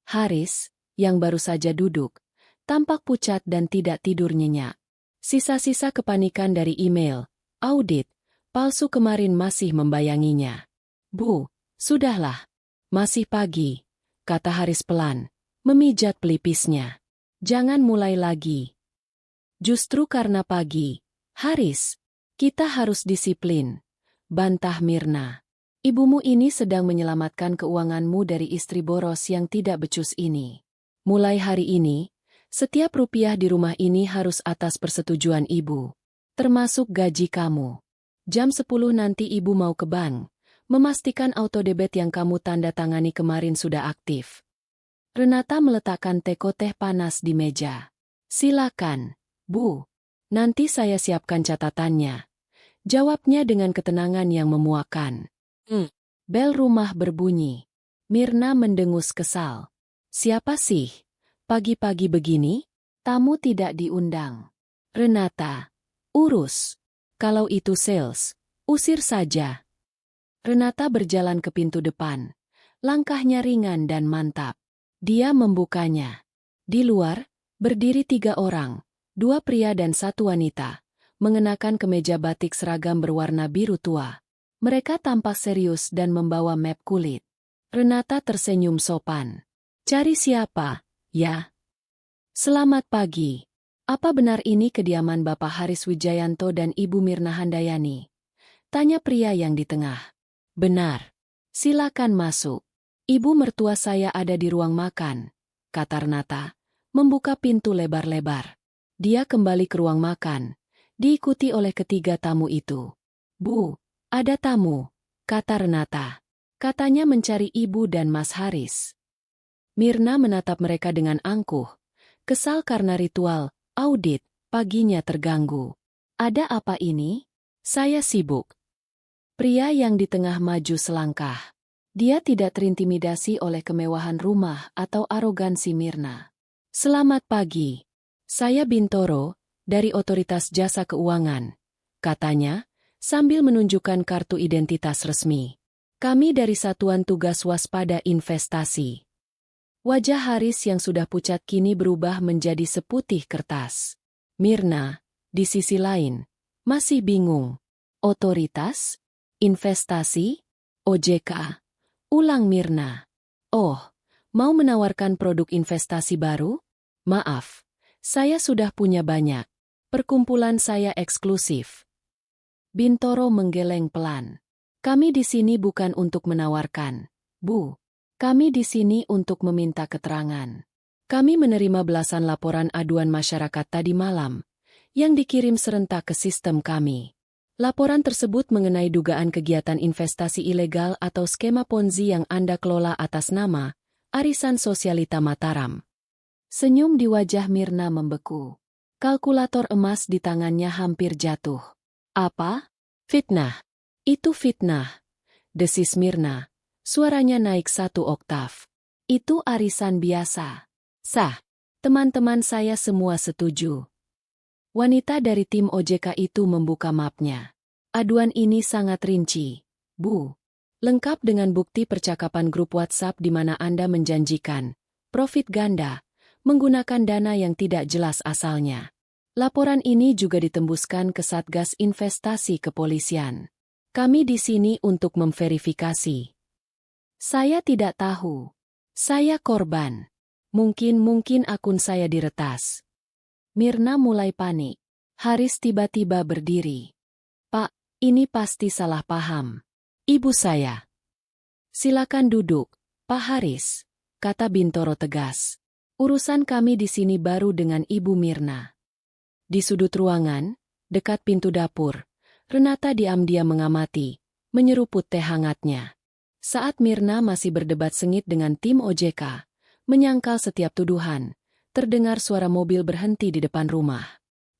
Haris, yang baru saja duduk, tampak pucat dan tidak tidur nyenyak. Sisa-sisa kepanikan dari email, audit, palsu kemarin masih membayanginya. Bu, sudahlah. Masih pagi, kata Haris pelan, memijat pelipisnya. Jangan mulai lagi. Justru karena pagi, Haris, kita harus disiplin, bantah Mirna. Ibumu ini sedang menyelamatkan keuanganmu dari istri boros yang tidak becus ini. Mulai hari ini, setiap rupiah di rumah ini harus atas persetujuan ibu, termasuk gaji kamu. Jam 10 nanti ibu mau ke bank, memastikan autodebit yang kamu tanda tangani kemarin sudah aktif. Renata meletakkan teko teh panas di meja. Silakan, Bu. Nanti saya siapkan catatannya. Jawabnya dengan ketenangan yang memuakan. Bel rumah berbunyi. Mirna mendengus kesal. Siapa sih? Pagi-pagi begini? Tamu tidak diundang. Renata, urus. Kalau itu sales, usir saja. Renata berjalan ke pintu depan. Langkahnya ringan dan mantap. Dia membukanya. Di luar, berdiri 3 orang, 2 pria dan 1 wanita, mengenakan kemeja batik seragam berwarna biru tua. Mereka tampak serius dan membawa map kulit. Renata tersenyum sopan. Cari siapa, ya? Selamat pagi. Apa benar ini kediaman Bapak Haris Wijayanto dan Ibu Mirna Handayani? Tanya pria yang di tengah. Benar. Silakan masuk. Ibu mertua saya ada di ruang makan, kata Renata, membuka pintu lebar-lebar. Dia kembali ke ruang makan, diikuti oleh ketiga tamu itu. Bu, ada tamu, kata Renata. Katanya mencari ibu dan Mas Haris. Mirna menatap mereka dengan angkuh, kesal karena ritual, audit, paginya terganggu. Ada apa ini? Saya sibuk. Pria yang di tengah maju selangkah. Dia tidak terintimidasi oleh kemewahan rumah atau arogansi Mirna. Selamat pagi. Saya Bintoro, dari Otoritas Jasa Keuangan, katanya, sambil menunjukkan kartu identitas resmi. Kami dari Satuan Tugas Waspada Investasi. Wajah Haris yang sudah pucat kini berubah menjadi seputih kertas. Mirna, di sisi lain, masih bingung. Otoritas? Investasi? OJK? Ulang Mirna. Oh, mau menawarkan produk investasi baru? Maaf, saya sudah punya banyak. Perkumpulan saya eksklusif. Bintoro menggeleng pelan. Kami di sini bukan untuk menawarkan, Bu. Kami di sini untuk meminta keterangan. Kami menerima belasan laporan aduan masyarakat tadi malam, yang dikirim serentak ke sistem kami. Laporan tersebut mengenai dugaan kegiatan investasi ilegal atau skema Ponzi yang Anda kelola atas nama Arisan Sosialita Mataram. Senyum di wajah Mirna membeku. Kalkulator emas di tangannya hampir jatuh. Apa? Fitnah. Itu fitnah. Desis Mirna. Suaranya naik 1 oktav. Itu arisan biasa. Sah. Teman-teman saya semua setuju. Wanita dari tim OJK itu membuka mapnya. Aduan ini sangat rinci, Bu. Lengkap dengan bukti percakapan grup WhatsApp di mana Anda menjanjikan profit ganda, menggunakan dana yang tidak jelas asalnya. Laporan ini juga ditembuskan ke Satgas Investasi Kepolisian. Kami di sini untuk memverifikasi. Saya tidak tahu. Saya korban. Mungkin akun saya diretas. Mirna mulai panik. Haris tiba-tiba berdiri. Pak, ini pasti salah paham. Ibu saya. Silakan duduk, Pak Haris, kata Bintoro tegas. Urusan kami di sini baru dengan Ibu Mirna. Di sudut ruangan, dekat pintu dapur, Renata diam-diam mengamati, menyeruput teh hangatnya. Saat Mirna masih berdebat sengit dengan tim OJK, menyangkal setiap tuduhan, terdengar suara mobil berhenti di depan rumah.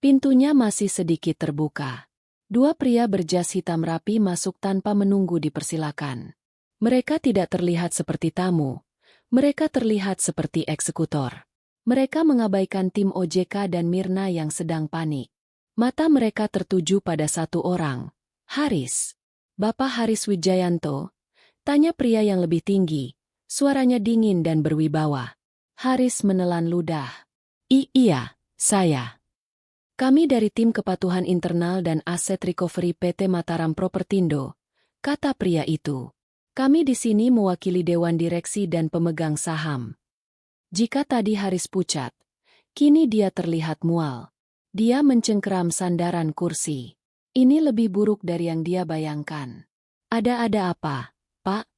Pintunya masih sedikit terbuka. Dua pria berjas hitam rapi masuk tanpa menunggu dipersilakan. Mereka tidak terlihat seperti tamu. Mereka terlihat seperti eksekutor. Mereka mengabaikan tim OJK dan Mirna yang sedang panik. Mata mereka tertuju pada satu orang. Haris. Bapak Haris Wijayanto? Tanya pria yang lebih tinggi. Suaranya dingin dan berwibawa. Haris menelan ludah. Iya, saya. Kami dari tim kepatuhan internal dan aset recovery PT Mataram Propertindo, kata pria itu. Kami di sini mewakili Dewan Direksi dan pemegang saham. Jika tadi Haris pucat, kini dia terlihat mual. Dia mencengkeram sandaran kursi. Ini lebih buruk dari yang dia bayangkan. Ada apa, Pak?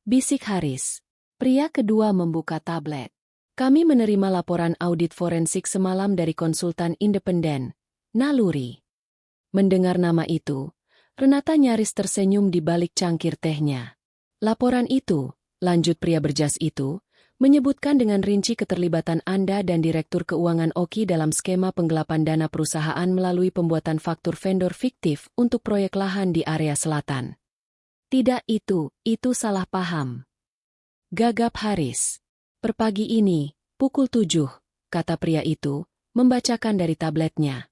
Bisik Haris. Pria kedua membuka tablet. Kami menerima laporan audit forensik semalam dari konsultan independen, Naluri. Mendengar nama itu, Renata nyaris tersenyum di balik cangkir tehnya. Laporan itu, lanjut pria berjas itu, menyebutkan dengan rinci keterlibatan Anda dan Direktur Keuangan Oki dalam skema penggelapan dana perusahaan melalui pembuatan faktur vendor fiktif untuk proyek lahan di area selatan. Tidak itu salah paham. Gagap Haris. Per pagi ini, pukul 7, kata pria itu, membacakan dari tabletnya.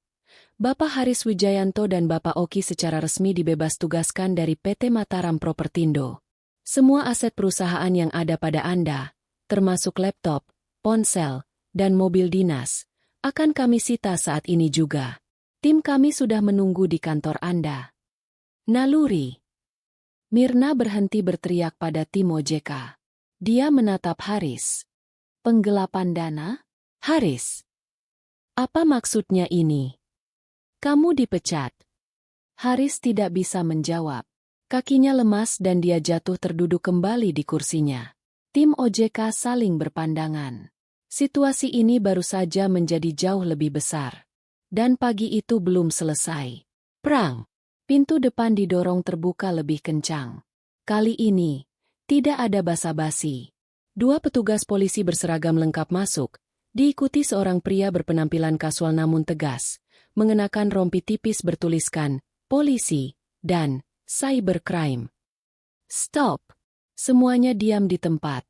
Bapak Haris Wijayanto dan Bapak Oki secara resmi dibebas tugaskan dari PT Mataram Propertindo. Semua aset perusahaan yang ada pada Anda, termasuk laptop, ponsel, dan mobil dinas, akan kami sita saat ini juga. Tim kami sudah menunggu di kantor Anda. Naluri. Mirna berhenti berteriak pada tim OJK. Dia menatap Haris. Penggelapan dana? Haris. Apa maksudnya ini? Kamu dipecat. Haris tidak bisa menjawab. Kakinya lemas dan dia jatuh terduduk kembali di kursinya. Tim OJK saling berpandangan. Situasi ini baru saja menjadi jauh lebih besar. Dan pagi itu belum selesai. Prang! Pintu depan didorong terbuka lebih kencang. Kali ini, tidak ada basa-basi. Dua petugas polisi berseragam lengkap masuk, diikuti seorang pria berpenampilan kasual namun tegas, mengenakan rompi tipis bertuliskan, polisi, dan cybercrime. Stop! Semuanya diam di tempat.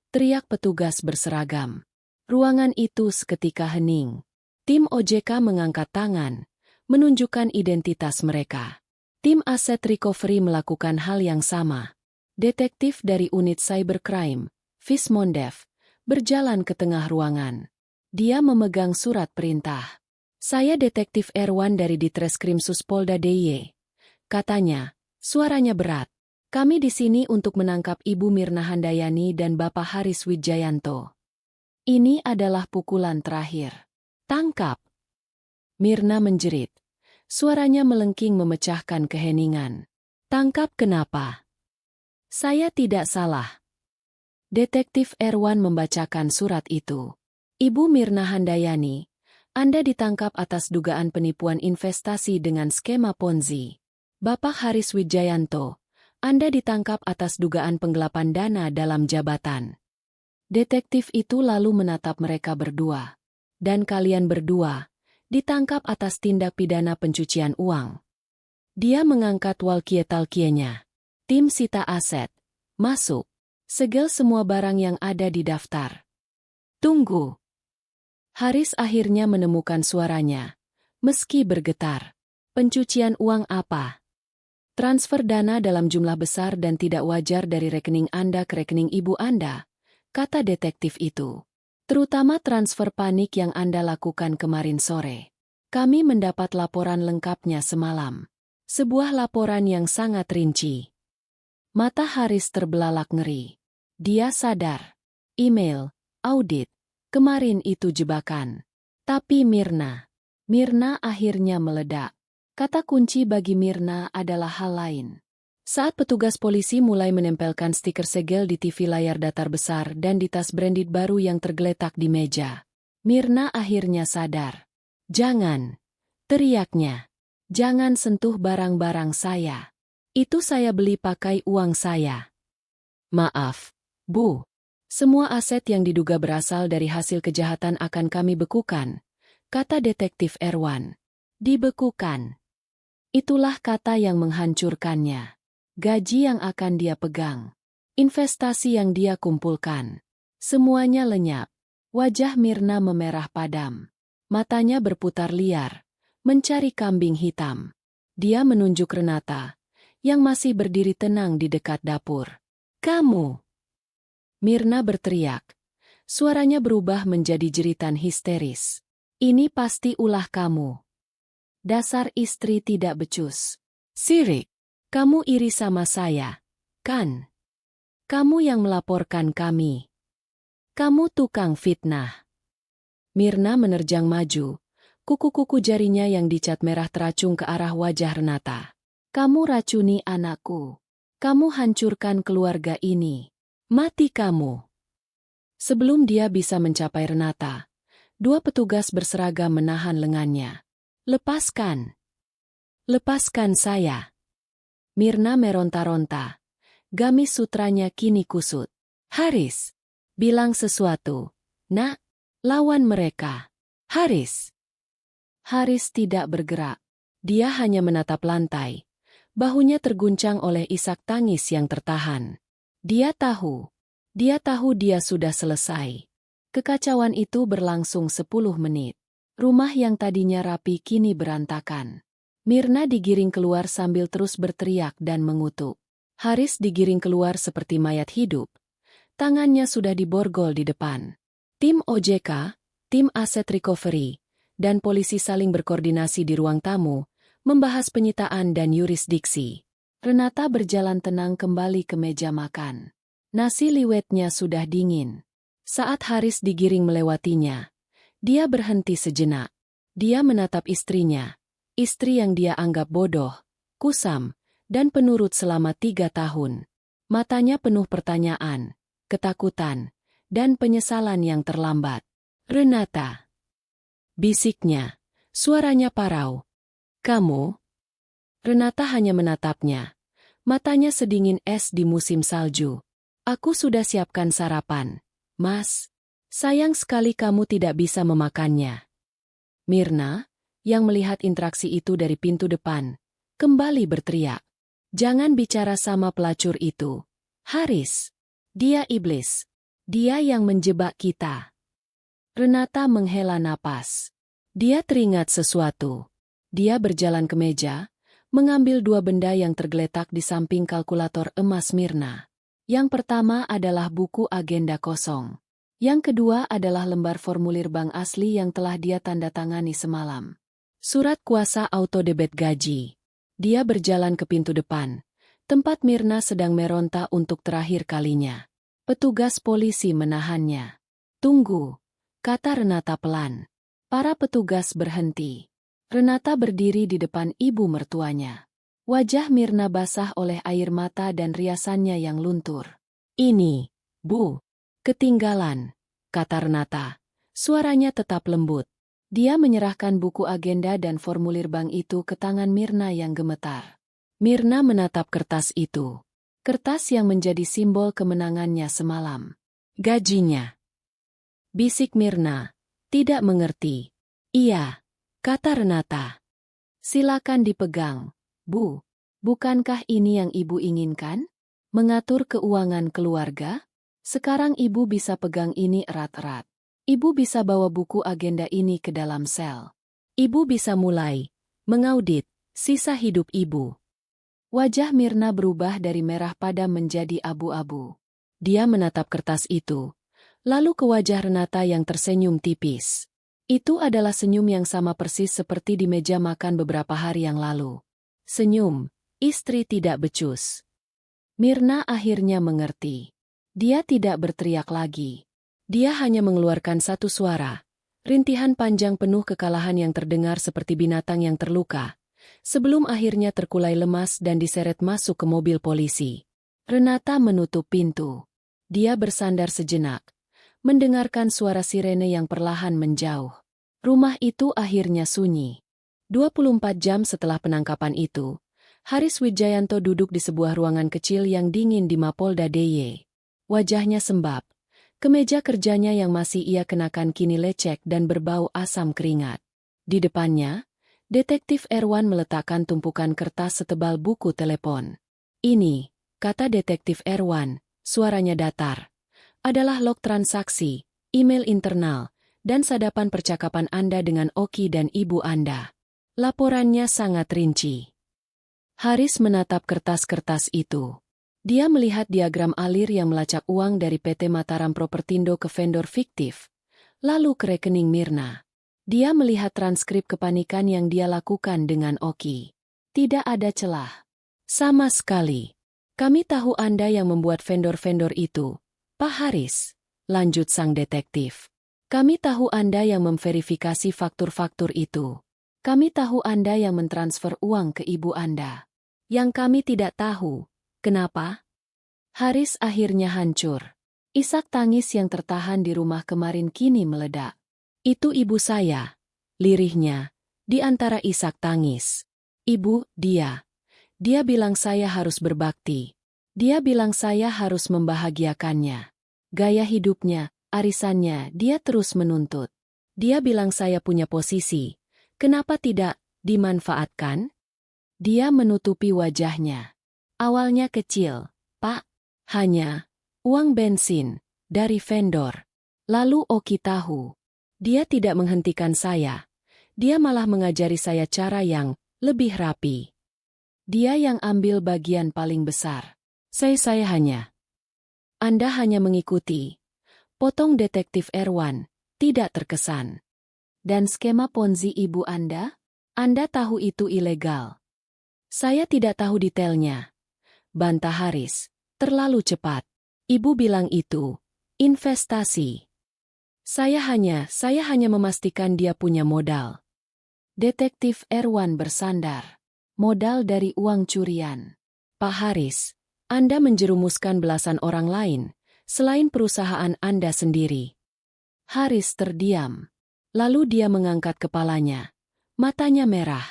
Teriak petugas berseragam. Ruangan itu seketika hening. Tim OJK mengangkat tangan, menunjukkan identitas mereka. Tim aset recovery melakukan hal yang sama. Detektif dari unit cybercrime, Vismondev, berjalan ke tengah ruangan. Dia memegang surat perintah. Saya Detektif Erwan dari Ditreskrim Suspolda DIY. Katanya, suaranya berat. Kami di sini untuk menangkap Ibu Mirna Handayani dan Bapak Haris Wijayanto. Ini adalah pukulan terakhir. Tangkap! Mirna menjerit. Suaranya melengking memecahkan keheningan. Tangkap kenapa? Saya tidak salah. Detektif Erwan membacakan surat itu. Ibu Mirna Handayani, Anda ditangkap atas dugaan penipuan investasi dengan skema Ponzi. Bapak Haris Wijayanto, Anda ditangkap atas dugaan penggelapan dana dalam jabatan. Detektif itu lalu menatap mereka berdua. Dan kalian berdua, ditangkap atas tindak pidana pencucian uang. Dia mengangkat walkie-talkie-nya. Tim sita aset. Masuk. Segel semua barang yang ada di daftar. Tunggu. Haris akhirnya menemukan suaranya. Meski bergetar. Pencucian uang apa? Transfer dana dalam jumlah besar dan tidak wajar dari rekening Anda ke rekening ibu Anda, kata detektif itu. Terutama transfer panik yang Anda lakukan kemarin sore. Kami mendapat laporan lengkapnya semalam. Sebuah laporan yang sangat rinci. Mata Haris terbelalak ngeri. Dia sadar. Email, audit, kemarin itu jebakan. Tapi Mirna akhirnya meledak. Kata kunci bagi Mirna adalah hal lain. Saat petugas polisi mulai menempelkan stiker segel di TV layar datar besar dan di tas branded baru yang tergeletak di meja, Mirna akhirnya sadar. Jangan, teriaknya. Jangan sentuh barang-barang saya. Itu saya beli pakai uang saya. Maaf, Bu. Semua aset yang diduga berasal dari hasil kejahatan akan kami bekukan, kata detektif Erwan. Dibekukan. Itulah kata yang menghancurkannya. Gaji yang akan dia pegang. Investasi yang dia kumpulkan. Semuanya lenyap. Wajah Mirna memerah padam. Matanya berputar liar. Mencari kambing hitam. Dia menunjuk Renata, yang masih berdiri tenang di dekat dapur. Kamu! Mirna berteriak. Suaranya berubah menjadi jeritan histeris. Ini pasti ulah kamu. Dasar istri tidak becus. Sirik, kamu iri sama saya, kan? Kamu yang melaporkan kami. Kamu tukang fitnah. Mirna menerjang maju, kuku-kuku jarinya yang dicat merah teracung ke arah wajah Renata. Kamu racuni anakku. Kamu hancurkan keluarga ini. Mati kamu. Sebelum dia bisa mencapai Renata, dua petugas berseragam menahan lengannya. Lepaskan. Lepaskan saya. Mirna meronta-ronta. Gamis sutranya kini kusut. Haris. Bilang sesuatu. Nak, lawan mereka. Haris. Haris tidak bergerak. Dia hanya menatap lantai. Bahunya terguncang oleh isak tangis yang tertahan. Dia tahu dia sudah selesai. Kekacauan itu berlangsung 10 menit. Rumah yang tadinya rapi kini berantakan. Mirna digiring keluar sambil terus berteriak dan mengutuk. Haris digiring keluar seperti mayat hidup. Tangannya sudah diborgol di depan. Tim OJK, tim aset recovery, dan polisi saling berkoordinasi di ruang tamu, membahas penyitaan dan yurisdiksi. Renata berjalan tenang kembali ke meja makan. Nasi liwetnya sudah dingin. Saat Haris digiring melewatinya, dia berhenti sejenak. Dia menatap istrinya, istri yang dia anggap bodoh, kusam, dan penurut selama 3 tahun. Matanya penuh pertanyaan, ketakutan, dan penyesalan yang terlambat. Renata. Bisiknya, suaranya parau. Kamu? Renata hanya menatapnya. Matanya sedingin es di musim salju. Aku sudah siapkan sarapan, Mas. Sayang sekali kamu tidak bisa memakannya. Mirna, yang melihat interaksi itu dari pintu depan, kembali berteriak. Jangan bicara sama pelacur itu. Haris. Dia iblis. Dia yang menjebak kita. Renata menghela napas. Dia teringat sesuatu. Dia berjalan ke meja, mengambil 2 benda yang tergeletak di samping kalkulator emas Mirna. Yang pertama adalah buku agenda kosong. Yang kedua adalah lembar formulir bank asli yang telah dia tanda tangani semalam. Surat kuasa auto debit gaji. Dia berjalan ke pintu depan, tempat Mirna sedang meronta untuk terakhir kalinya. Petugas polisi menahannya. Tunggu, kata Renata pelan. Para petugas berhenti. Renata berdiri di depan ibu mertuanya. Wajah Mirna basah oleh air mata dan riasannya yang luntur. Ini, Bu. Ketinggalan, kata Renata. Suaranya tetap lembut. Dia menyerahkan buku agenda dan formulir bank itu ke tangan Mirna yang gemetar. Mirna menatap kertas itu. Kertas yang menjadi simbol kemenangannya semalam. Gajinya. Bisik Mirna. Tidak mengerti. Iya, kata Renata. Silakan dipegang, Bu. Bukankah ini yang Ibu inginkan? Mengatur keuangan keluarga? Sekarang ibu bisa pegang ini erat-erat. Ibu bisa bawa buku agenda ini ke dalam sel. Ibu bisa mulai mengaudit sisa hidup ibu. Wajah Mirna berubah dari merah padam menjadi abu-abu. Dia menatap kertas itu, lalu ke wajah Renata yang tersenyum tipis. Itu adalah senyum yang sama persis seperti di meja makan beberapa hari yang lalu. Senyum, istri tidak becus. Mirna akhirnya mengerti. Dia tidak berteriak lagi. Dia hanya mengeluarkan satu suara, rintihan panjang penuh kekalahan yang terdengar seperti binatang yang terluka, sebelum akhirnya terkulai lemas dan diseret masuk ke mobil polisi. Renata menutup pintu. Dia bersandar sejenak, mendengarkan suara sirene yang perlahan menjauh. Rumah itu akhirnya sunyi. 24 jam setelah penangkapan itu, Haris Wijayanto duduk di sebuah ruangan kecil yang dingin di Mapolda DIY. Wajahnya sembab. Kemeja kerjanya yang masih ia kenakan kini lecek dan berbau asam keringat. Di depannya, Detektif Erwan meletakkan tumpukan kertas setebal buku telepon. Ini, kata Detektif Erwan, suaranya datar, adalah log transaksi, email internal, dan sadapan percakapan Anda dengan Oki dan ibu Anda. Laporannya sangat rinci. Haris menatap kertas-kertas itu. Dia melihat diagram alir yang melacak uang dari PT Mataram Propertindo ke vendor fiktif, lalu ke rekening Mirna. Dia melihat transkrip kepanikan yang dia lakukan dengan Oki. Tidak ada celah. Sama sekali. Kami tahu Anda yang membuat vendor-vendor itu, Pak Haris, lanjut sang detektif. Kami tahu Anda yang memverifikasi faktur-faktur itu. Kami tahu Anda yang mentransfer uang ke ibu Anda. Yang kami tidak tahu, kenapa? Haris akhirnya hancur. Isak tangis yang tertahan di rumah kemarin kini meledak. Itu ibu saya, lirihnya, di antara isak tangis. Ibu, dia bilang saya harus berbakti. Dia bilang saya harus membahagiakannya. Gaya hidupnya, arisannya, dia terus menuntut. Dia bilang saya punya posisi. Kenapa tidak dimanfaatkan? Dia menutupi wajahnya. Awalnya kecil, Pak, hanya uang bensin dari vendor. Lalu Oki tahu. Dia tidak menghentikan saya. Dia malah mengajari saya cara yang lebih rapi. Dia yang ambil bagian paling besar. Saya hanya. Anda hanya mengikuti. Potong Detektif Erwan, tidak terkesan. Dan skema Ponzi ibu Anda tahu itu ilegal. Saya tidak tahu detailnya. Bantah Haris, terlalu cepat. Ibu bilang itu investasi. Saya hanya memastikan dia punya modal. Detektif Erwan bersandar. Modal dari uang curian. Pak Haris, Anda menjerumuskan belasan orang lain, selain perusahaan Anda sendiri. Haris terdiam. Lalu dia mengangkat kepalanya. Matanya merah.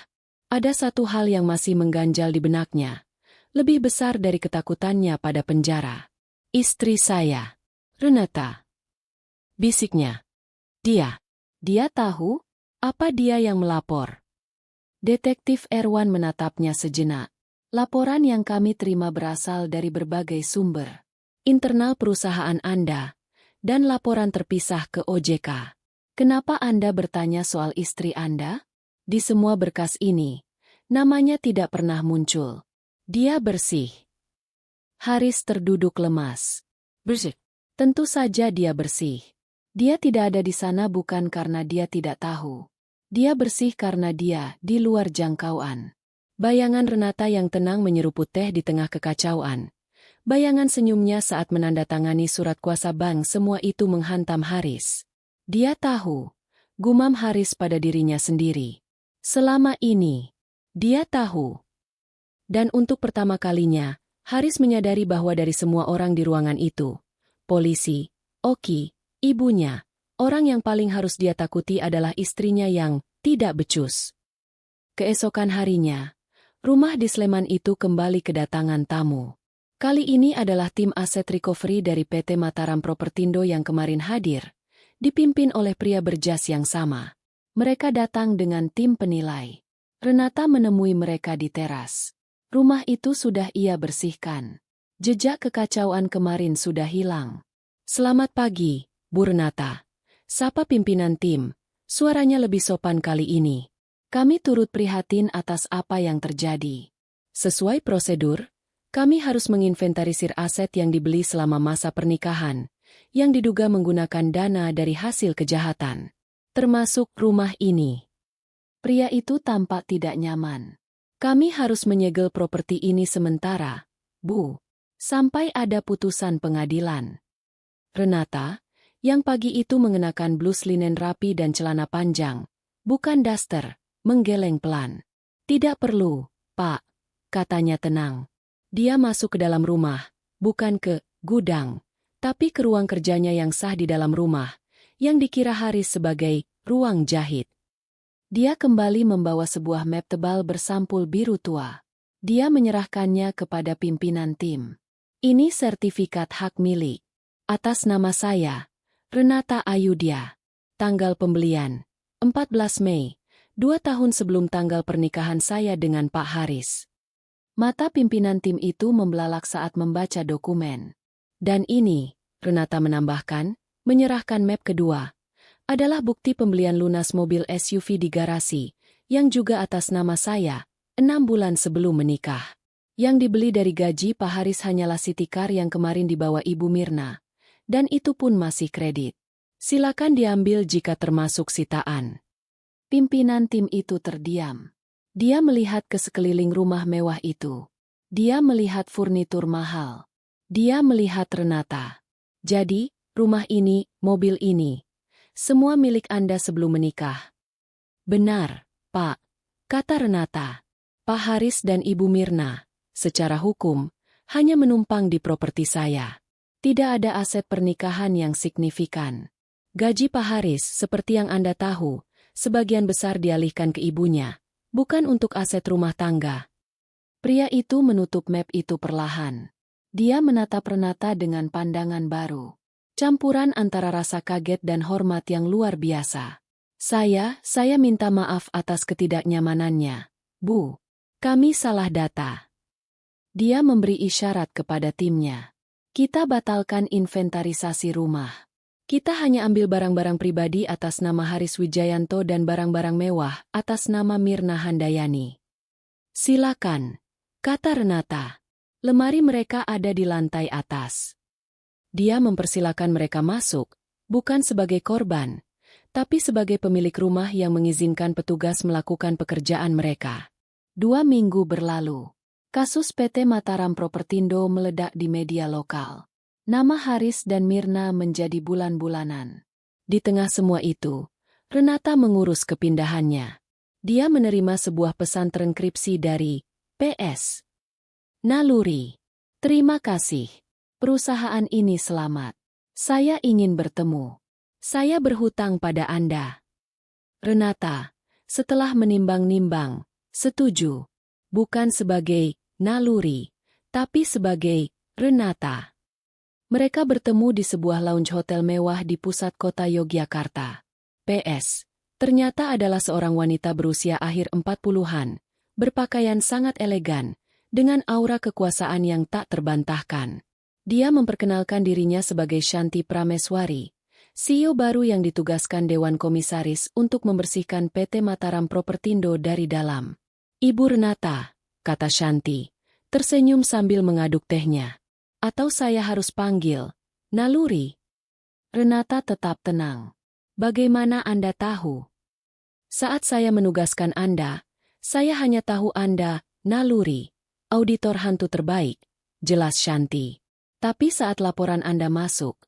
Ada satu hal yang masih mengganjal di benaknya. Lebih besar dari ketakutannya pada penjara. Istri saya, Renata. Bisiknya. Dia tahu? Apa dia yang melapor? Detektif Erwan menatapnya sejenak. Laporan yang kami terima berasal dari berbagai sumber. Internal perusahaan Anda, dan laporan terpisah ke OJK. Kenapa Anda bertanya soal istri Anda? Di semua berkas ini, namanya tidak pernah muncul. Dia bersih. Haris terduduk lemas. Bersih. Tentu saja dia bersih. Dia tidak ada di sana bukan karena dia tidak tahu. Dia bersih karena dia di luar jangkauan. Bayangan Renata yang tenang menyeruput teh di tengah kekacauan. Bayangan senyumnya saat menandatangani surat kuasa bank, semua itu menghantam Haris. Dia tahu. Gumam Haris pada dirinya sendiri. Selama ini, dia tahu. Dan untuk pertama kalinya, Haris menyadari bahwa dari semua orang di ruangan itu, polisi, Oki, ibunya, orang yang paling harus dia takuti adalah istrinya yang tidak becus. Keesokan harinya, rumah di Sleman itu kembali kedatangan tamu. Kali ini adalah tim aset recovery dari PT Mataram Propertindo yang kemarin hadir, dipimpin oleh pria berjas yang sama. Mereka datang dengan tim penilai. Renata menemui mereka di teras. Rumah itu sudah ia bersihkan. Jejak kekacauan kemarin sudah hilang. Selamat pagi, Bu Renata. Sapa pimpinan tim, suaranya lebih sopan kali ini. Kami turut prihatin atas apa yang terjadi. Sesuai prosedur, kami harus menginventarisir aset yang dibeli selama masa pernikahan, yang diduga menggunakan dana dari hasil kejahatan. Termasuk rumah ini. Pria itu tampak tidak nyaman. Kami harus menyegel properti ini sementara, Bu. Sampai ada putusan pengadilan. Renata, yang pagi itu mengenakan blus linen rapi dan celana panjang, bukan daster, menggeleng pelan. Tidak perlu, Pak, katanya tenang. Dia masuk ke dalam rumah, bukan ke gudang, tapi ke ruang kerjanya yang sah di dalam rumah, yang dikira Haris sebagai ruang jahit. Dia kembali membawa sebuah map tebal bersampul biru tua. Dia menyerahkannya kepada pimpinan tim. Ini sertifikat hak milik. Atas nama saya, Renata Ayudya. Tanggal pembelian, 14 Mei, 2 tahun sebelum tanggal pernikahan saya dengan Pak Haris. Mata pimpinan tim itu membelalak saat membaca dokumen. Dan ini, Renata menambahkan, menyerahkan map kedua, adalah bukti pembelian lunas mobil SUV di garasi, yang juga atas nama saya, 6 bulan sebelum menikah. Yang dibeli dari gaji Pak Haris hanyalah City Car yang kemarin dibawa Ibu Mirna. Dan itu pun masih kredit. Silakan diambil jika termasuk sitaan. Pimpinan tim itu terdiam. Dia melihat ke sekeliling rumah mewah itu. Dia melihat furnitur mahal. Dia melihat Renata. Jadi, rumah ini, mobil ini, semua milik Anda sebelum menikah. Benar, Pak, kata Renata. Pak Haris dan Ibu Mirna, secara hukum, hanya menumpang di properti saya. Tidak ada aset pernikahan yang signifikan. Gaji Pak Haris, seperti yang Anda tahu, sebagian besar dialihkan ke ibunya, bukan untuk aset rumah tangga. Pria itu menutup map itu perlahan. Dia menatap Renata dengan pandangan baru. Campuran antara rasa kaget dan hormat yang luar biasa. Saya minta maaf atas ketidaknyamanannya, Bu. Kami salah data. Dia memberi isyarat kepada timnya. Kita batalkan inventarisasi rumah. Kita hanya ambil barang-barang pribadi atas nama Haris Wijayanto dan barang-barang mewah atas nama Mirna Handayani. Silakan, kata Renata. Lemari mereka ada di lantai atas. Dia mempersilakan mereka masuk, bukan sebagai korban, tapi sebagai pemilik rumah yang mengizinkan petugas melakukan pekerjaan mereka. 2 minggu berlalu. Kasus PT Mataram Propertindo meledak di media lokal. Nama Haris dan Mirna menjadi bulan-bulanan. Di tengah semua itu, Renata mengurus kepindahannya. Dia menerima sebuah pesan terenkripsi dari PS. Naluri. Terima kasih. Perusahaan ini selamat. Saya ingin bertemu. Saya berhutang pada Anda. Renata, setelah menimbang-nimbang, setuju. Bukan sebagai naluri, tapi sebagai Renata. Mereka bertemu di sebuah lounge hotel mewah di pusat kota Yogyakarta. PS. Ternyata adalah seorang wanita berusia akhir 40-an, berpakaian sangat elegan, dengan aura kekuasaan yang tak terbantahkan. Dia memperkenalkan dirinya sebagai Shanti Prameswari, CEO baru yang ditugaskan Dewan Komisaris untuk membersihkan PT Mataram Propertindo dari dalam. Ibu Renata, kata Shanti, tersenyum sambil mengaduk tehnya. Atau saya harus panggil Naluri? Renata tetap tenang. Bagaimana Anda tahu? Saat saya menugaskan Anda, saya hanya tahu Anda, Naluri, auditor hantu terbaik, jelas Shanti. Tapi saat laporan Anda masuk,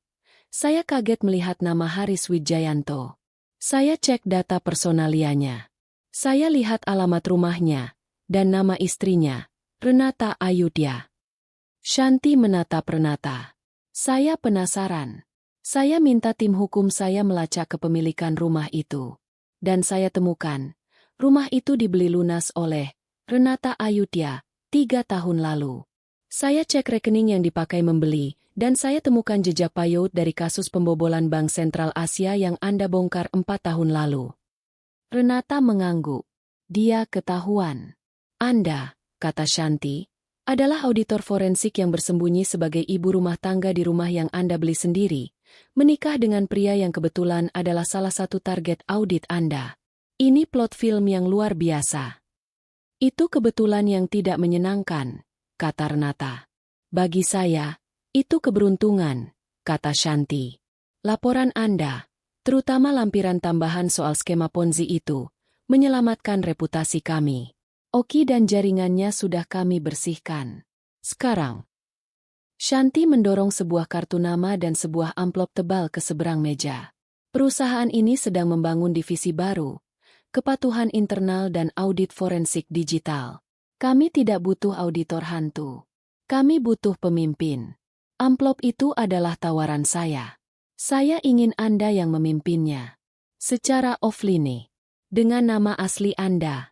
saya kaget melihat nama Haris Wijayanto. Saya cek data personalianya. Saya lihat alamat rumahnya, dan nama istrinya, Renata Ayudya. Shanti menatap Renata. Saya penasaran. Saya minta tim hukum saya melacak kepemilikan rumah itu. Dan saya temukan, rumah itu dibeli lunas oleh Renata Ayudya 3 tahun lalu. Saya cek rekening yang dipakai membeli, dan saya temukan jejak payut dari kasus pembobolan Bank Sentral Asia yang Anda bongkar 4 tahun lalu. Renata mengangguk. Dia ketahuan. Anda, kata Shanti, adalah auditor forensik yang bersembunyi sebagai ibu rumah tangga di rumah yang Anda beli sendiri, menikah dengan pria yang kebetulan adalah salah satu target audit Anda. Ini plot film yang luar biasa. Itu kebetulan yang tidak menyenangkan, kata Renata. Bagi saya, itu keberuntungan, kata Shanti. Laporan Anda, terutama lampiran tambahan soal skema Ponzi itu, menyelamatkan reputasi kami. Oki dan jaringannya sudah kami bersihkan. Sekarang, Shanti mendorong sebuah kartu nama dan sebuah amplop tebal ke seberang meja. Perusahaan ini sedang membangun divisi baru, kepatuhan internal dan audit forensik digital. Kami tidak butuh auditor hantu. Kami butuh pemimpin. Amplop itu adalah tawaran saya. Saya ingin Anda yang memimpinnya. Secara offline, dengan nama asli Anda.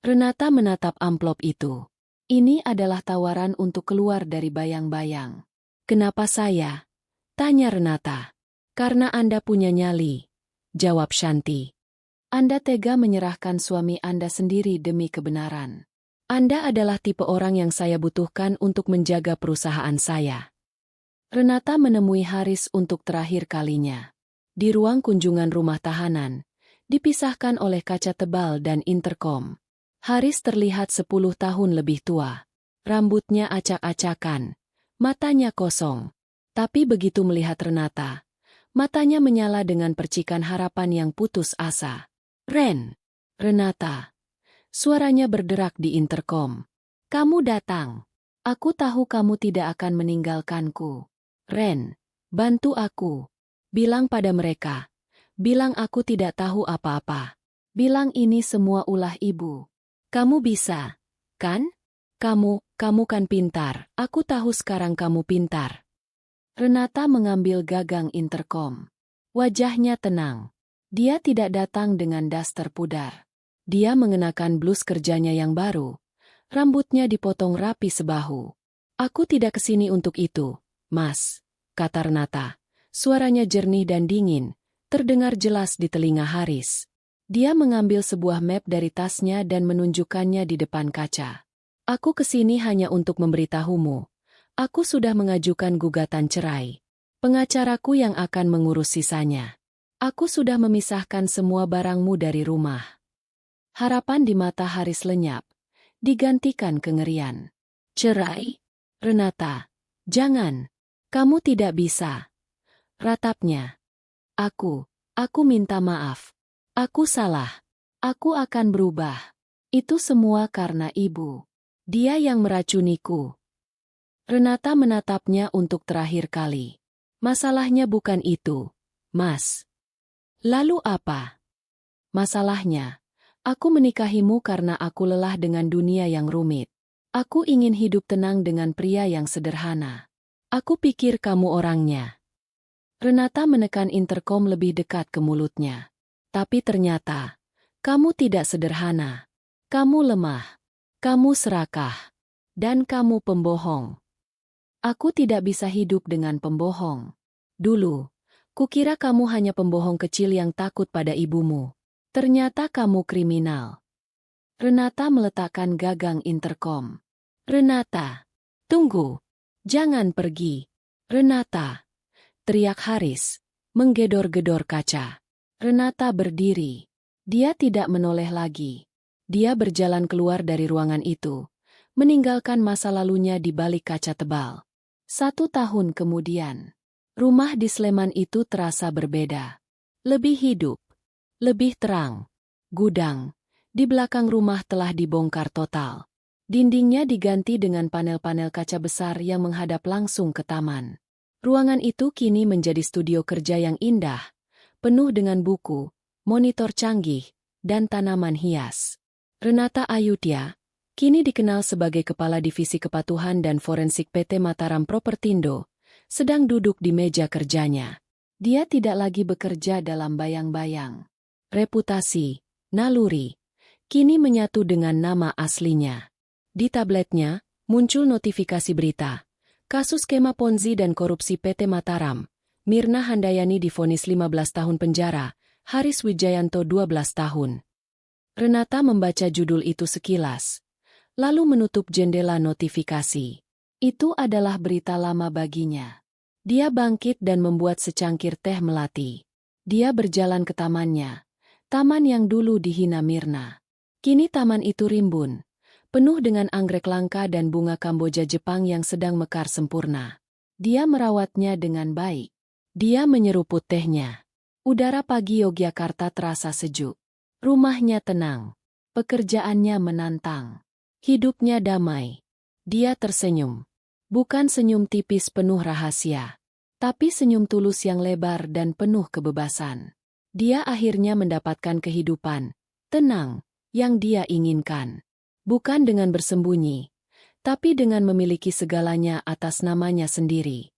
Renata menatap amplop itu. Ini adalah tawaran untuk keluar dari bayang-bayang. Kenapa saya? Tanya Renata. Karena Anda punya nyali, jawab Shanti. Anda tega menyerahkan suami Anda sendiri demi kebenaran. Anda adalah tipe orang yang saya butuhkan untuk menjaga perusahaan saya. Renata menemui Haris untuk terakhir kalinya. Di ruang kunjungan rumah tahanan, dipisahkan oleh kaca tebal dan interkom. Haris terlihat 10 tahun lebih tua. Rambutnya acak-acakan, matanya kosong. Tapi begitu melihat Renata, matanya menyala dengan percikan harapan yang putus asa. Renata. Suaranya berderak di interkom. Kamu datang. Aku tahu kamu tidak akan meninggalkanku. Bantu aku. Bilang pada mereka. Bilang aku tidak tahu apa-apa. Bilang ini semua ulah ibu. Kamu bisa, kan? Kamu kan pintar. Aku tahu sekarang kamu pintar. Renata mengambil gagang interkom. Wajahnya tenang. Dia tidak datang dengan daster pudar. Dia mengenakan blus kerjanya yang baru. Rambutnya dipotong rapi sebahu. Aku tidak kesini untuk itu, Mas, kata Renata. Suaranya jernih dan dingin, terdengar jelas di telinga Haris. Dia mengambil sebuah map dari tasnya dan menunjukkannya di depan kaca. Aku kesini hanya untuk memberitahumu. Aku sudah mengajukan gugatan cerai. Pengacaraku yang akan mengurus sisanya. Aku sudah memisahkan semua barangmu dari rumah. Harapan di mata Haris lenyap, digantikan kengerian. Cerai? Renata, jangan. Kamu tidak bisa. Ratapnya. Aku minta maaf. Aku salah. Aku akan berubah. Itu semua karena ibu. Dia yang meracuniku. Renata menatapnya untuk terakhir kali. Masalahnya bukan itu, Mas. Lalu apa? Masalahnya, aku menikahimu karena aku lelah dengan dunia yang rumit. Aku ingin hidup tenang dengan pria yang sederhana. Aku pikir kamu orangnya. Renata menekan interkom lebih dekat ke mulutnya. Tapi ternyata, kamu tidak sederhana. Kamu lemah. Kamu serakah. Dan kamu pembohong. Aku tidak bisa hidup dengan pembohong. Dulu, kukira kamu hanya pembohong kecil yang takut pada ibumu. Ternyata kamu kriminal. Renata meletakkan gagang interkom. Renata, tunggu. Jangan pergi. Renata, teriak Haris, menggedor-gedor kaca. Renata berdiri. Dia tidak menoleh lagi. Dia berjalan keluar dari ruangan itu, meninggalkan masa lalunya di balik kaca tebal. 1 tahun kemudian, rumah di Sleman itu terasa berbeda. Lebih hidup, lebih terang. Gudang di belakang rumah telah dibongkar total. Dindingnya diganti dengan panel-panel kaca besar yang menghadap langsung ke taman. Ruangan itu kini menjadi studio kerja yang indah, penuh dengan buku, monitor canggih, dan tanaman hias. Renata Ayudya, kini dikenal sebagai Kepala Divisi Kepatuhan dan Forensik PT Mataram Propertindo, sedang duduk di meja kerjanya. Dia tidak lagi bekerja dalam bayang-bayang. Reputasi, naluri, kini menyatu dengan nama aslinya. Di tabletnya, muncul notifikasi berita. Kasus skema Ponzi dan korupsi PT Mataram. Mirna Handayani divonis 15 tahun penjara, Haris Wijayanto 12 tahun. Renata membaca judul itu sekilas. lalu menutup jendela notifikasi. Itu adalah berita lama baginya. Dia bangkit dan membuat secangkir teh melati. Dia berjalan ke tamannya, taman yang dulu dihina Mirna. Kini taman itu rimbun, penuh dengan anggrek langka dan bunga Kamboja Jepang yang sedang mekar sempurna. Dia merawatnya dengan baik. Dia menyeruput tehnya. Udara pagi Yogyakarta terasa sejuk. Rumahnya tenang. Pekerjaannya menantang. Hidupnya damai. Dia tersenyum. Bukan senyum tipis penuh rahasia, tapi senyum tulus yang lebar dan penuh kebebasan. Dia akhirnya mendapatkan kehidupan tenang yang dia inginkan. Bukan dengan bersembunyi, tapi dengan memiliki segalanya atas namanya sendiri.